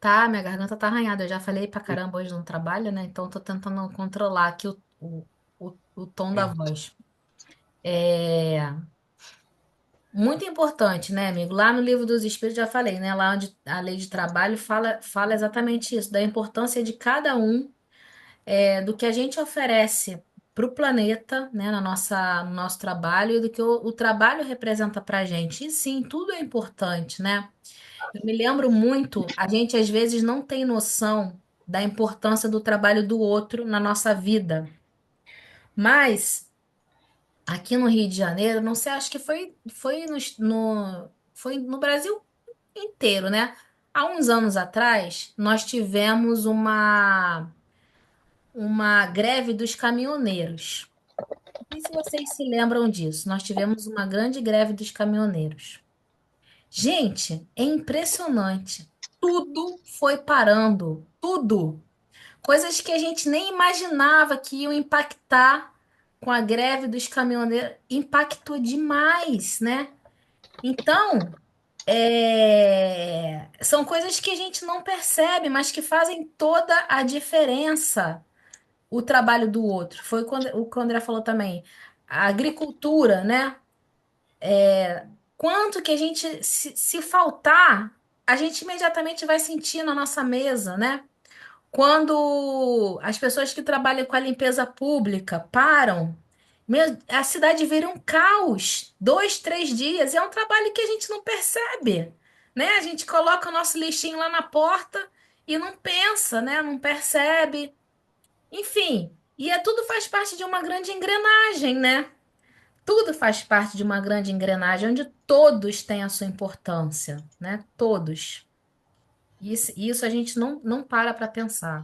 tá, minha garganta tá arranhada. Eu já falei pra caramba hoje no trabalho, né? Então tô tentando controlar aqui o tom da voz. É muito importante, né, amigo? Lá no Livro dos Espíritos já falei, né? Lá onde a lei de trabalho fala exatamente isso, da importância de cada um, do que a gente oferece para o planeta, né, no nosso trabalho, e do que o trabalho representa para a gente. E sim, tudo é importante, né? Eu me lembro muito, a gente às vezes não tem noção da importância do trabalho do outro na nossa vida. Mas aqui no Rio de Janeiro, não sei, acho que foi no Brasil inteiro, né? Há uns anos atrás, nós tivemos uma greve dos caminhoneiros. Não sei se vocês se lembram disso. Nós tivemos uma grande greve dos caminhoneiros. Gente, é impressionante. Tudo foi parando. Tudo. Coisas que a gente nem imaginava que iam impactar com a greve dos caminhoneiros. Impactou demais, né? Então, são coisas que a gente não percebe, mas que fazem toda a diferença o trabalho do outro. Foi o que o André falou também. A agricultura, né? Quanto que a gente, se faltar, a gente imediatamente vai sentir na nossa mesa, né? Quando as pessoas que trabalham com a limpeza pública param, a cidade vira um caos, 2, 3 dias. É um trabalho que a gente não percebe, né? A gente coloca o nosso lixinho lá na porta e não pensa, né? Não percebe. Enfim, tudo faz parte de uma grande engrenagem, né? Tudo faz parte de uma grande engrenagem onde todos têm a sua importância, né? Todos. Isso a gente não para pensar.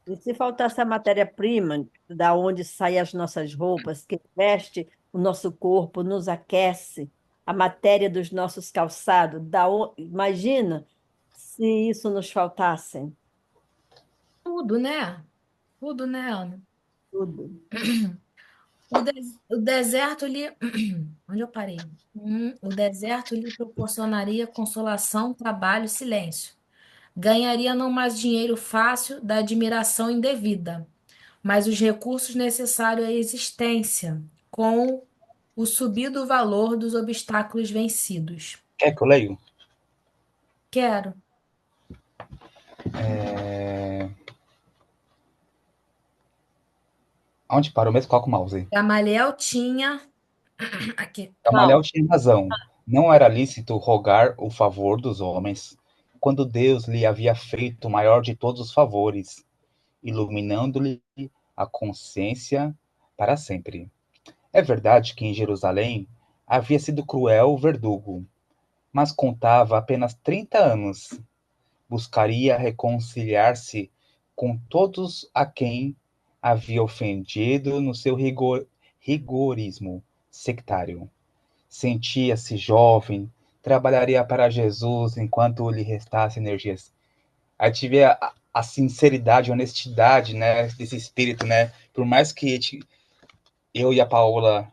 E se faltasse a matéria-prima, da onde saem as nossas roupas, que veste o nosso corpo, nos aquece, a matéria dos nossos calçados, imagina se isso nos faltasse. Tudo, né? Tudo, né, Ana? Tudo. O deserto lhe. Onde eu parei? O deserto lhe proporcionaria consolação, trabalho, silêncio. Ganharia não mais dinheiro fácil da admiração indevida, mas os recursos necessários à existência, com o subido valor dos obstáculos vencidos. Quer que eu leio? Quero. É... Onde parou mesmo? Coloca o mouse. Gamaliel tinha. Aqui. Gamaliel tinha razão. Não era lícito rogar o favor dos homens, quando Deus lhe havia feito o maior de todos os favores, iluminando-lhe a consciência para sempre. É verdade que em Jerusalém havia sido cruel o verdugo, mas contava apenas 30 anos. Buscaria reconciliar-se com todos a quem havia ofendido no seu rigorismo sectário. Sentia-se jovem, trabalharia para Jesus enquanto lhe restasse energias. Aí tive a sinceridade, a honestidade, né, desse espírito, né? Por mais que eu e a Paola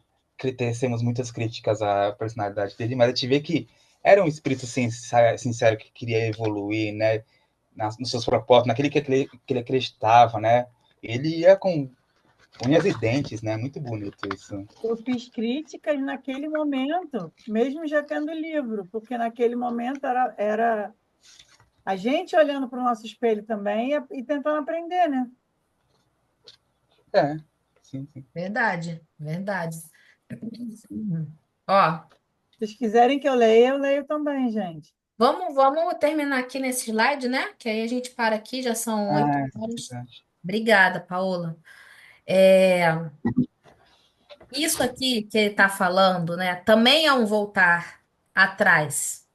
tecemos muitas críticas à personalidade dele, mas a gente vê que era um espírito sincero que queria evoluir, né? Nos seus propósitos, naquele que ele acreditava, né? Ele ia com unhas e dentes, né? Muito bonito isso. Eu fiz críticas naquele momento, mesmo já tendo livro, porque naquele momento era a gente olhando para o nosso espelho também e tentando aprender, né? É, sim, sim. Verdade, verdade. Ó, Se vocês quiserem que eu leio também, gente. vamos terminar aqui nesse slide, né? Que aí a gente para aqui, já são 8 horas. Verdade. Obrigada, Paola. É, isso aqui que ele está falando, né? Também é um voltar atrás.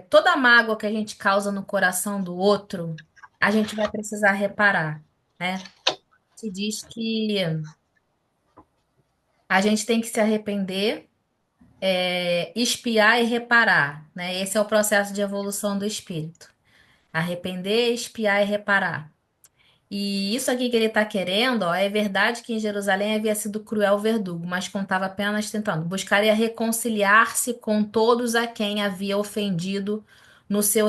Toda mágoa que a gente causa no coração do outro, a gente vai precisar reparar, né? Se diz que a gente tem que se arrepender, espiar e reparar, né? Esse é o processo de evolução do espírito. Arrepender, espiar e reparar. E isso aqui que ele está querendo, ó, é verdade que em Jerusalém havia sido cruel o verdugo, mas contava apenas tentando. Buscaria reconciliar-se com todos a quem havia ofendido no seu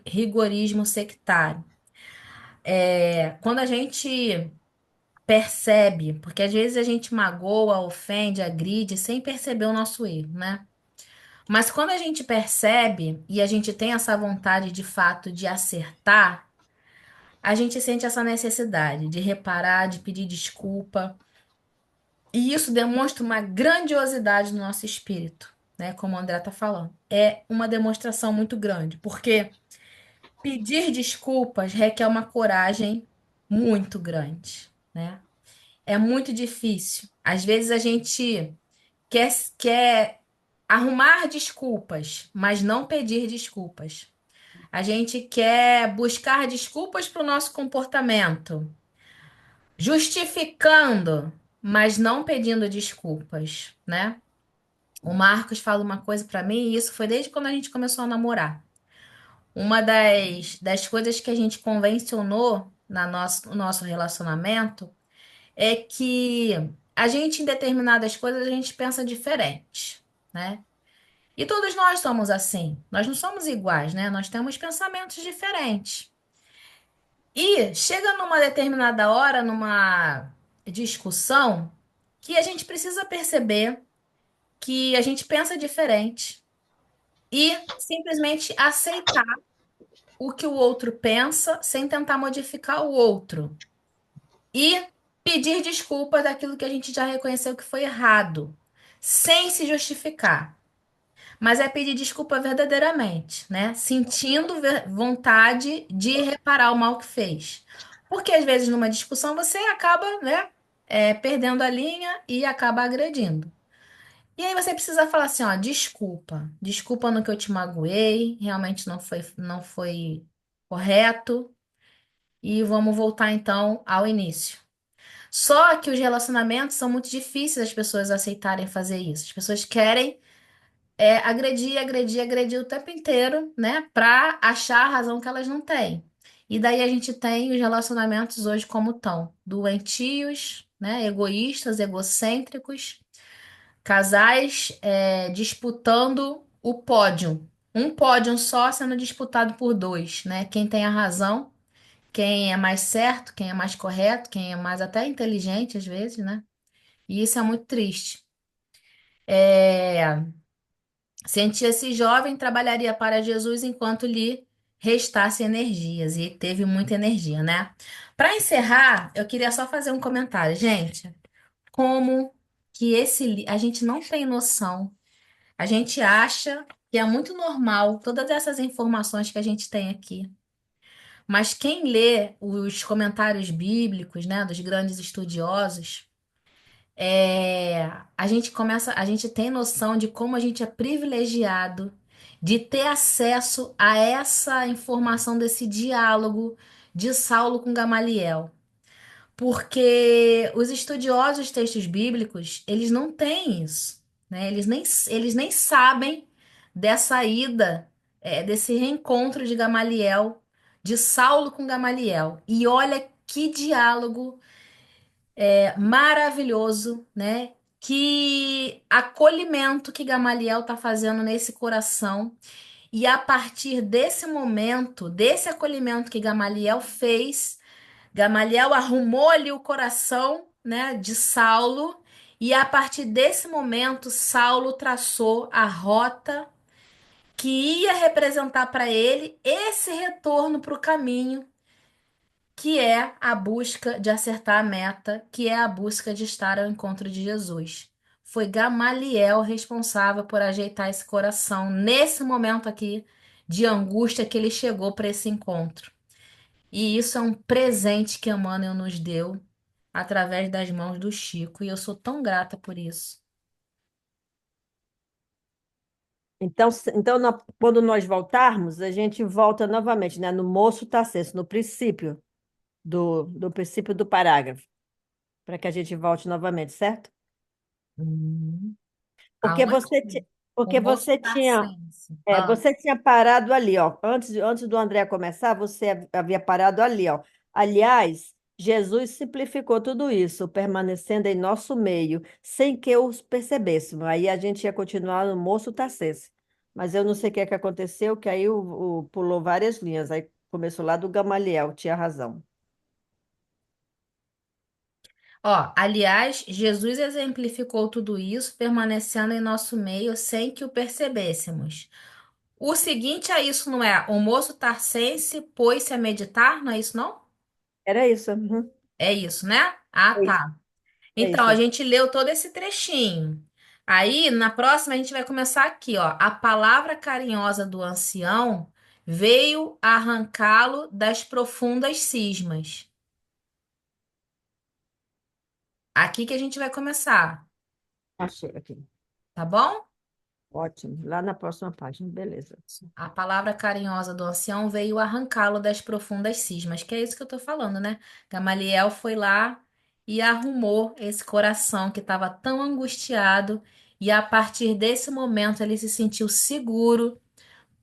rigorismo sectário. Quando a gente percebe, porque às vezes a gente magoa, ofende, agride sem perceber o nosso erro, né? Mas quando a gente percebe e a gente tem essa vontade de fato de acertar, a gente sente essa necessidade de reparar, de pedir desculpa. E isso demonstra uma grandiosidade no nosso espírito, né? Como o André está falando. É uma demonstração muito grande, porque pedir desculpas requer uma coragem muito grande, né? É muito difícil. Às vezes a gente quer arrumar desculpas, mas não pedir desculpas. A gente quer buscar desculpas para o nosso comportamento, justificando, mas não pedindo desculpas, né? O Marcos fala uma coisa para mim, e isso foi desde quando a gente começou a namorar. Uma das coisas que a gente convencionou no nosso relacionamento é que a gente, em determinadas coisas, a gente pensa diferente, né? E todos nós somos assim. Nós não somos iguais, né? Nós temos pensamentos diferentes. E chega numa determinada hora, numa discussão, que a gente precisa perceber que a gente pensa diferente e simplesmente aceitar o que o outro pensa sem tentar modificar o outro. E pedir desculpas daquilo que a gente já reconheceu que foi errado, sem se justificar. Mas é pedir desculpa verdadeiramente, né? Sentindo vontade de reparar o mal que fez. Porque às vezes numa discussão você acaba, né, perdendo a linha e acaba agredindo. E aí você precisa falar assim, ó, desculpa. Desculpa no que eu te magoei, realmente não foi correto. E vamos voltar então ao início. Só que os relacionamentos são muito difíceis as pessoas aceitarem fazer isso. As pessoas querem agredir, agredir, agredir o tempo inteiro, né? Pra achar a razão que elas não têm. E daí a gente tem os relacionamentos hoje como estão, doentios, né? Egoístas, egocêntricos, casais disputando o pódio. Um pódio só sendo disputado por dois, né? Quem tem a razão, quem é mais certo, quem é mais correto, quem é mais até inteligente às vezes, né? E isso é muito triste. É, Sentia-se jovem, trabalharia para Jesus enquanto lhe restasse energias. E teve muita energia, né? Para encerrar, eu queria só fazer um comentário. Gente, como que a gente não tem noção, a gente acha que é muito normal todas essas informações que a gente tem aqui. Mas quem lê os comentários bíblicos, né, dos grandes estudiosos, a gente tem noção de como a gente é privilegiado de ter acesso a essa informação desse diálogo de Saulo com Gamaliel. Porque os estudiosos dos textos bíblicos, eles não têm isso, né? Eles nem sabem dessa ida, desse reencontro de Gamaliel, de Saulo com Gamaliel. E olha que diálogo maravilhoso, né? Que acolhimento que Gamaliel está fazendo nesse coração. E a partir desse momento, desse acolhimento que Gamaliel fez, Gamaliel arrumou ali o coração, né, de Saulo. E a partir desse momento, Saulo traçou a rota que ia representar para ele esse retorno para o caminho que é a busca de acertar a meta, que é a busca de estar ao encontro de Jesus. Foi Gamaliel responsável por ajeitar esse coração nesse momento aqui de angústia que ele chegou para esse encontro. E isso é um presente que Emmanuel nos deu através das mãos do Chico, e eu sou tão grata por isso. Então, quando nós voltarmos, a gente volta novamente, né, no moço Tassenso, no princípio do princípio do parágrafo, para que a gente volte novamente, certo? Uhum. Porque você, Aonde? ti- O porque moço você tá tinha, senso. você tinha parado ali, ó. Antes do André começar, você havia parado ali, ó. Aliás, Jesus simplificou tudo isso, permanecendo em nosso meio, sem que os percebêssemos. Aí a gente ia continuar no moço Tarcísio. Mas eu não sei o que é que aconteceu, que aí pulou várias linhas. Aí começou lá do Gamaliel, tinha razão. Ó, aliás, Jesus exemplificou tudo isso, permanecendo em nosso meio sem que o percebêssemos. O seguinte a isso não é: o moço tarcense pôs-se a meditar, não é isso, não? Era isso. Uhum. É isso, né? Ah, É isso. tá. É Então, a isso. gente leu todo esse trechinho. Aí, na próxima, a gente vai começar aqui, ó. A palavra carinhosa do ancião veio arrancá-lo das profundas cismas. Aqui que a gente vai começar, Achei aqui. tá bom? Ótimo. Lá na próxima página. Beleza. A palavra carinhosa do ancião veio arrancá-lo das profundas cismas, que é isso que eu tô falando, né? Gamaliel foi lá e arrumou esse coração que estava tão angustiado, e a partir desse momento ele se sentiu seguro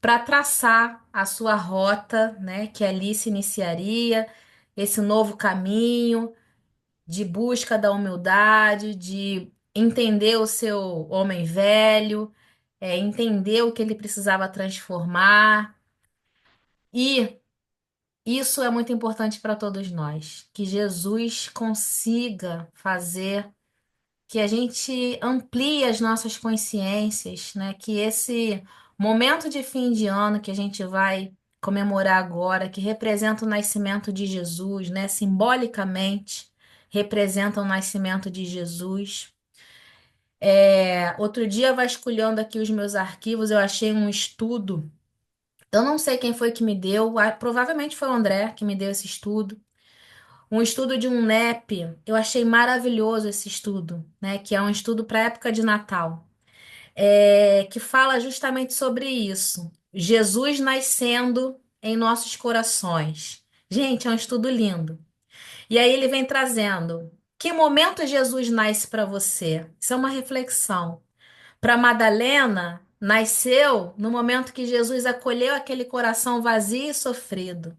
para traçar a sua rota, né? Que ali se iniciaria esse novo caminho de busca da humildade, de entender o seu homem velho, entender o que ele precisava transformar. E isso é muito importante para todos nós, que Jesus consiga fazer que a gente amplie as nossas consciências, né? Que esse momento de fim de ano que a gente vai comemorar agora, que representa o nascimento de Jesus, né? Simbolicamente representa o nascimento de Jesus. Outro dia, vasculhando aqui os meus arquivos, eu achei um estudo. Eu não sei quem foi que me deu, provavelmente foi o André que me deu esse estudo. Um estudo de um NEP. Eu achei maravilhoso esse estudo, né? Que é um estudo para a época de Natal, que fala justamente sobre isso. Jesus nascendo em nossos corações. Gente, é um estudo lindo. E aí ele vem trazendo: que momento Jesus nasce para você? Isso é uma reflexão. Para Madalena, nasceu no momento que Jesus acolheu aquele coração vazio e sofrido.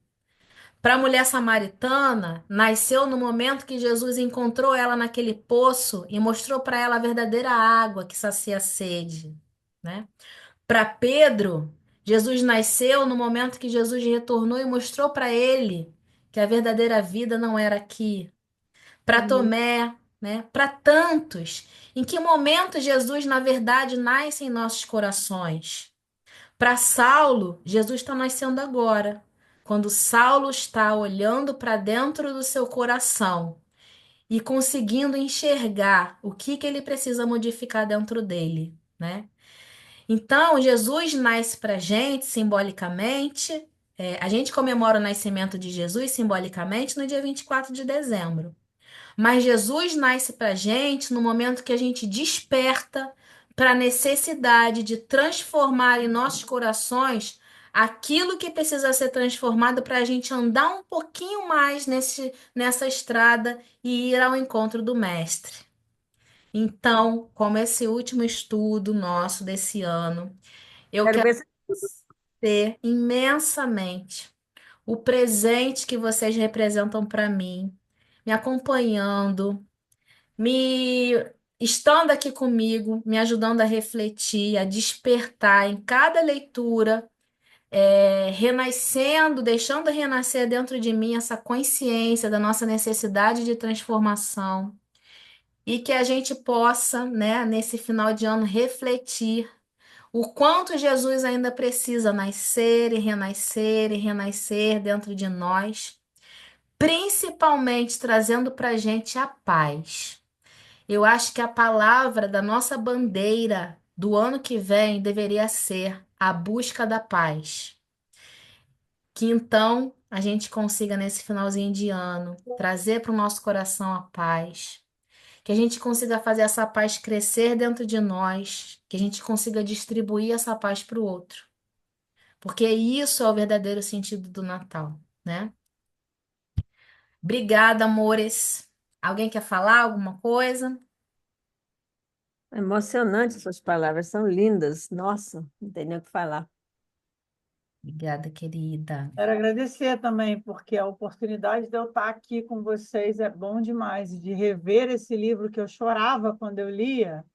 Para a mulher samaritana, nasceu no momento que Jesus encontrou ela naquele poço e mostrou para ela a verdadeira água que sacia a sede, né? Para Pedro, Jesus nasceu no momento que Jesus retornou e mostrou para ele que a verdadeira vida não era aqui. Para Uhum. Tomé, né? Para tantos. Em que momento Jesus, na verdade, nasce em nossos corações? Para Saulo, Jesus está nascendo agora, quando Saulo está olhando para dentro do seu coração e conseguindo enxergar o que ele precisa modificar dentro dele, né? Então, Jesus nasce para a gente simbolicamente. A gente comemora o nascimento de Jesus simbolicamente no dia 24 de dezembro. Mas Jesus nasce para a gente no momento que a gente desperta para a necessidade de transformar em nossos corações aquilo que precisa ser transformado para a gente andar um pouquinho mais nessa estrada e ir ao encontro do Mestre. Então, como esse último estudo nosso desse ano, eu Quero quero ver se. ter imensamente o presente que vocês representam para mim, me acompanhando, me estando aqui comigo, me ajudando a refletir, a despertar em cada leitura, renascendo, deixando renascer dentro de mim essa consciência da nossa necessidade de transformação e que a gente possa, né, nesse final de ano, refletir o quanto Jesus ainda precisa nascer e renascer dentro de nós, principalmente trazendo para a gente a paz. Eu acho que a palavra da nossa bandeira do ano que vem deveria ser a busca da paz. Que então a gente consiga, nesse finalzinho de ano, trazer para o nosso coração a paz. Que a gente consiga fazer essa paz crescer dentro de nós. Que a gente consiga distribuir essa paz para o outro. Porque isso é o verdadeiro sentido do Natal, né? Obrigada, amores. Alguém quer falar alguma coisa? Emocionante suas palavras, são lindas. Nossa, não tem nem o que falar. Obrigada, querida. Quero agradecer também, porque a oportunidade de eu estar aqui com vocês é bom demais, e de rever esse livro que eu chorava quando eu lia,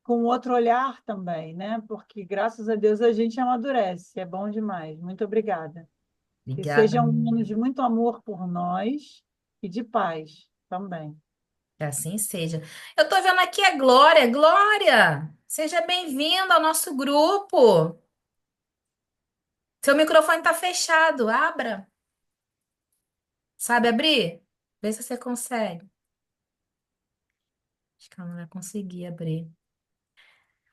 com outro olhar também, né? Porque, graças a Deus, a gente amadurece, é bom demais. Muito obrigada. Que Obrigada, seja um ano de muito amor por nós e de paz também. que assim seja. Eu tô vendo aqui a Glória. Glória, seja bem-vinda ao nosso grupo. Seu microfone tá fechado, abra. Sabe abrir? Vê se você consegue. Acho que ela não vai conseguir abrir.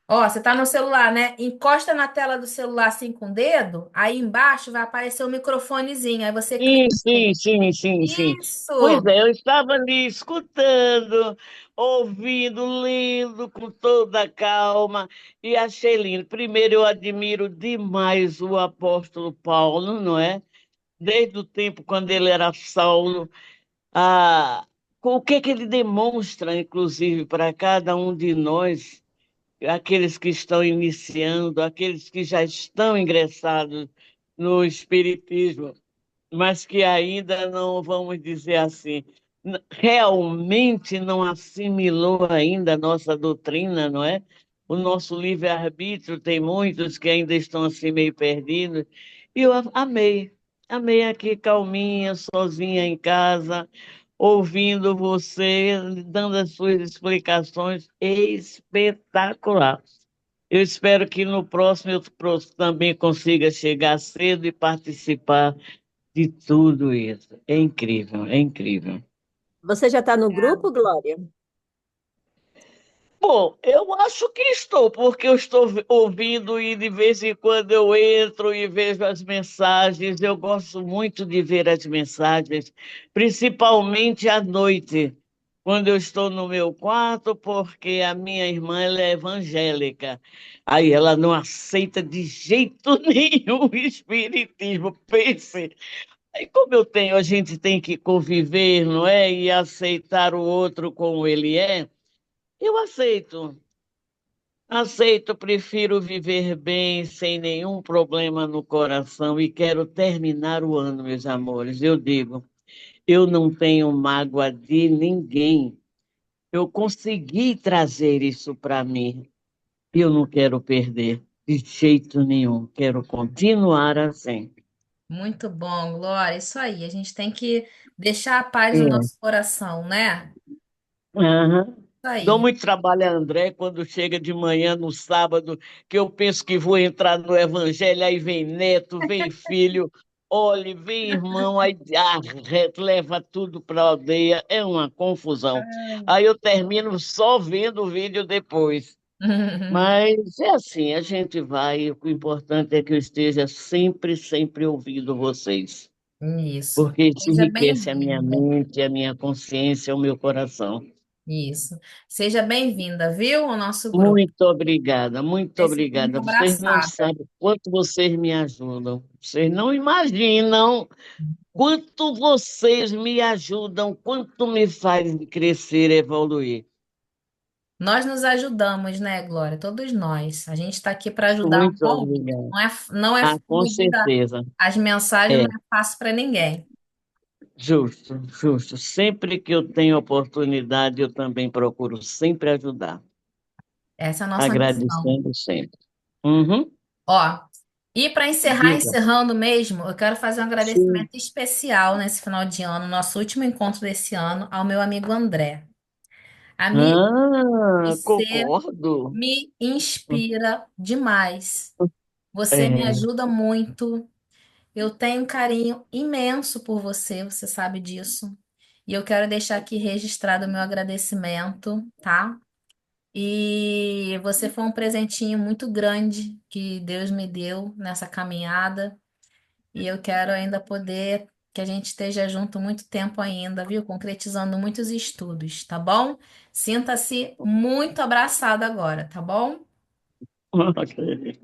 Ó, você tá no celular, né? Encosta na tela do celular assim com o dedo, aí embaixo vai aparecer o microfonezinho, aí você clica. Sim, sim, sim, sim, sim. Pois Isso! é, eu estava ali escutando, ouvindo, lendo com toda a calma e achei lindo. Primeiro, eu admiro demais o apóstolo Paulo, não é? Desde o tempo quando ele era Saulo, a... o que que ele demonstra, inclusive, para cada um de nós, aqueles que estão iniciando, aqueles que já estão ingressados no Espiritismo, mas que ainda não, vamos dizer assim, realmente não assimilou ainda a nossa doutrina, não é? O nosso livre-arbítrio, tem muitos que ainda estão assim meio perdidos. E eu amei aqui calminha, sozinha em casa, ouvindo você, dando as suas explicações, espetacular. Eu espero que no próximo eu também consiga chegar cedo e participar de tudo isso. É incrível, é incrível. Você já está no grupo, Glória? Bom, eu acho que estou, porque eu estou ouvindo e de vez em quando eu entro e vejo as mensagens. Eu gosto muito de ver as mensagens, principalmente à noite, quando eu estou no meu quarto, porque a minha irmã ela é evangélica. Aí ela não aceita de jeito nenhum o espiritismo. Pense. Aí como a gente tem que conviver, não é? E aceitar o outro como ele é, eu aceito. Aceito, prefiro viver bem, sem nenhum problema no coração e quero terminar o ano, meus amores. Eu digo, eu não tenho mágoa de ninguém. Eu consegui trazer isso para mim. Eu não quero perder de jeito nenhum. Quero continuar assim. Muito bom, Glória. Isso aí. A gente tem que deixar a paz no É. nosso coração, né? Aham. Isso Dou aí. muito trabalho a André quando chega de manhã no sábado, que eu penso que vou entrar no Evangelho, aí vem neto, vem filho, olha, vem irmão, aí leva tudo para a aldeia, é uma confusão. Aí eu termino só vendo o vídeo depois. Mas é assim, a gente vai, o importante é que eu esteja sempre, sempre ouvindo vocês, Isso. porque isso Seja enriquece a minha bem-vinda. mente, a minha consciência, o meu coração. Isso. Seja bem-vinda, viu? Ao nosso grupo. Muito obrigada, muito Você se sinta obrigada. Vocês não abraçada. sabem quanto vocês me ajudam. Vocês não imaginam quanto vocês me ajudam, quanto me fazem crescer, evoluir. Nós nos ajudamos, né, Glória? Todos nós. A gente está aqui para ajudar um Muito ao outro. obrigada. Não é Ah, com fluida. certeza. As mensagens É, não é fácil para ninguém. justo, justo. Sempre que eu tenho oportunidade, eu também procuro sempre ajudar, Essa é a nossa missão. agradecendo sempre. Uhum. Ó, e para encerrar, Diga. encerrando mesmo, eu quero fazer um Sim. agradecimento especial nesse final de ano, nosso último encontro desse ano, ao meu amigo André. Amigo, Ah, você concordo. me inspira demais. Você me É. ajuda muito. Eu tenho um carinho imenso por você, você sabe disso. E eu quero deixar aqui registrado o meu agradecimento, tá? E você foi um presentinho muito grande que Deus me deu nessa caminhada. E eu quero ainda poder que a gente esteja junto muito tempo ainda, viu? Concretizando muitos estudos, tá bom? Sinta-se muito abraçado agora, tá bom? Ok.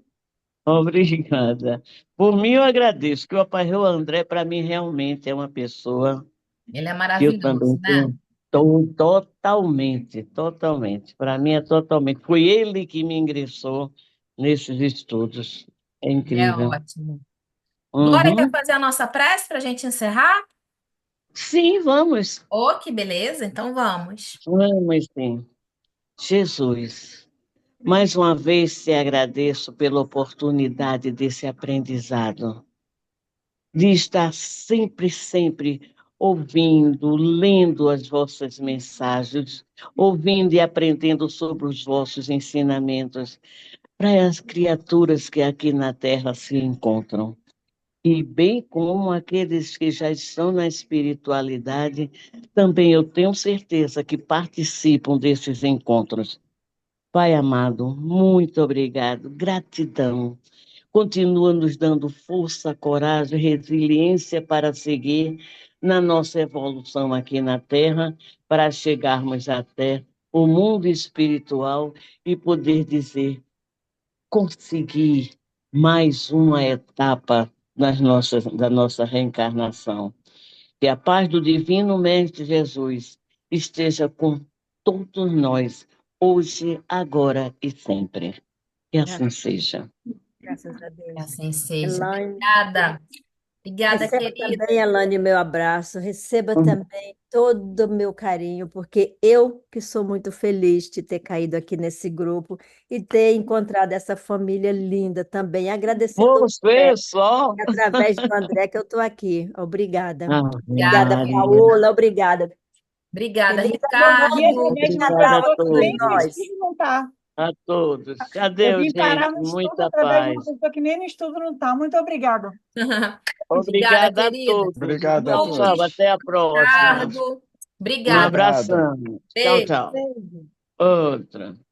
Obrigada. Por mim, eu agradeço, que o Papai André, para mim, realmente é uma pessoa Ele é que eu também maravilhoso, né? tenho totalmente, totalmente. Para mim é totalmente. Foi ele que me ingressou nesses estudos. É É incrível. ótimo. Glória, quer Uhum. fazer a nossa prece para a gente encerrar? Sim, vamos. Oh, que beleza, então vamos. Vamos sim. Jesus, mais uma vez te agradeço pela oportunidade desse aprendizado, de estar sempre, sempre ouvindo, lendo as vossas mensagens, ouvindo e aprendendo sobre os vossos ensinamentos para as criaturas que aqui na Terra se encontram. E bem como aqueles que já estão na espiritualidade, também eu tenho certeza que participam desses encontros. Pai amado, muito obrigado, gratidão. Continua nos dando força, coragem, resiliência para seguir na nossa evolução aqui na Terra, para chegarmos até o mundo espiritual e poder dizer: consegui mais uma etapa da nossa reencarnação. Que a paz do Divino Mestre Jesus esteja com todos nós, hoje, agora e sempre. Que assim seja. Graças a Que Deus. assim seja. Elaine, Obrigada. Obrigada, receba querida. também, Elaine, o meu abraço, receba também todo o meu carinho, porque eu que sou muito feliz de ter caído aqui nesse grupo e ter encontrado essa família linda também, agradecendo o Você André, só. é através do André que eu estou aqui. Obrigada. Ave Obrigada, Maria. Paola, obrigada. Obrigada, Feliz Ano E a Novo, Ricardo. Feliz Janete é uma Obrigada Natal a pessoa a que todos nem todos. no nós. estudo não está. A todos. Eu Adeus, vim parar gente. no estudo Muita através de uma paz. pessoa que nem no estudo não está. Muito obrigada. Obrigada, Obrigada a querida. todos. Obrigado a Tchau, tchau. todos. Lourdes, Até a próxima. Ricardo. Um Obrigada. Obrigado. abração. Tchau, Beijo. tchau. Beijo. Outra.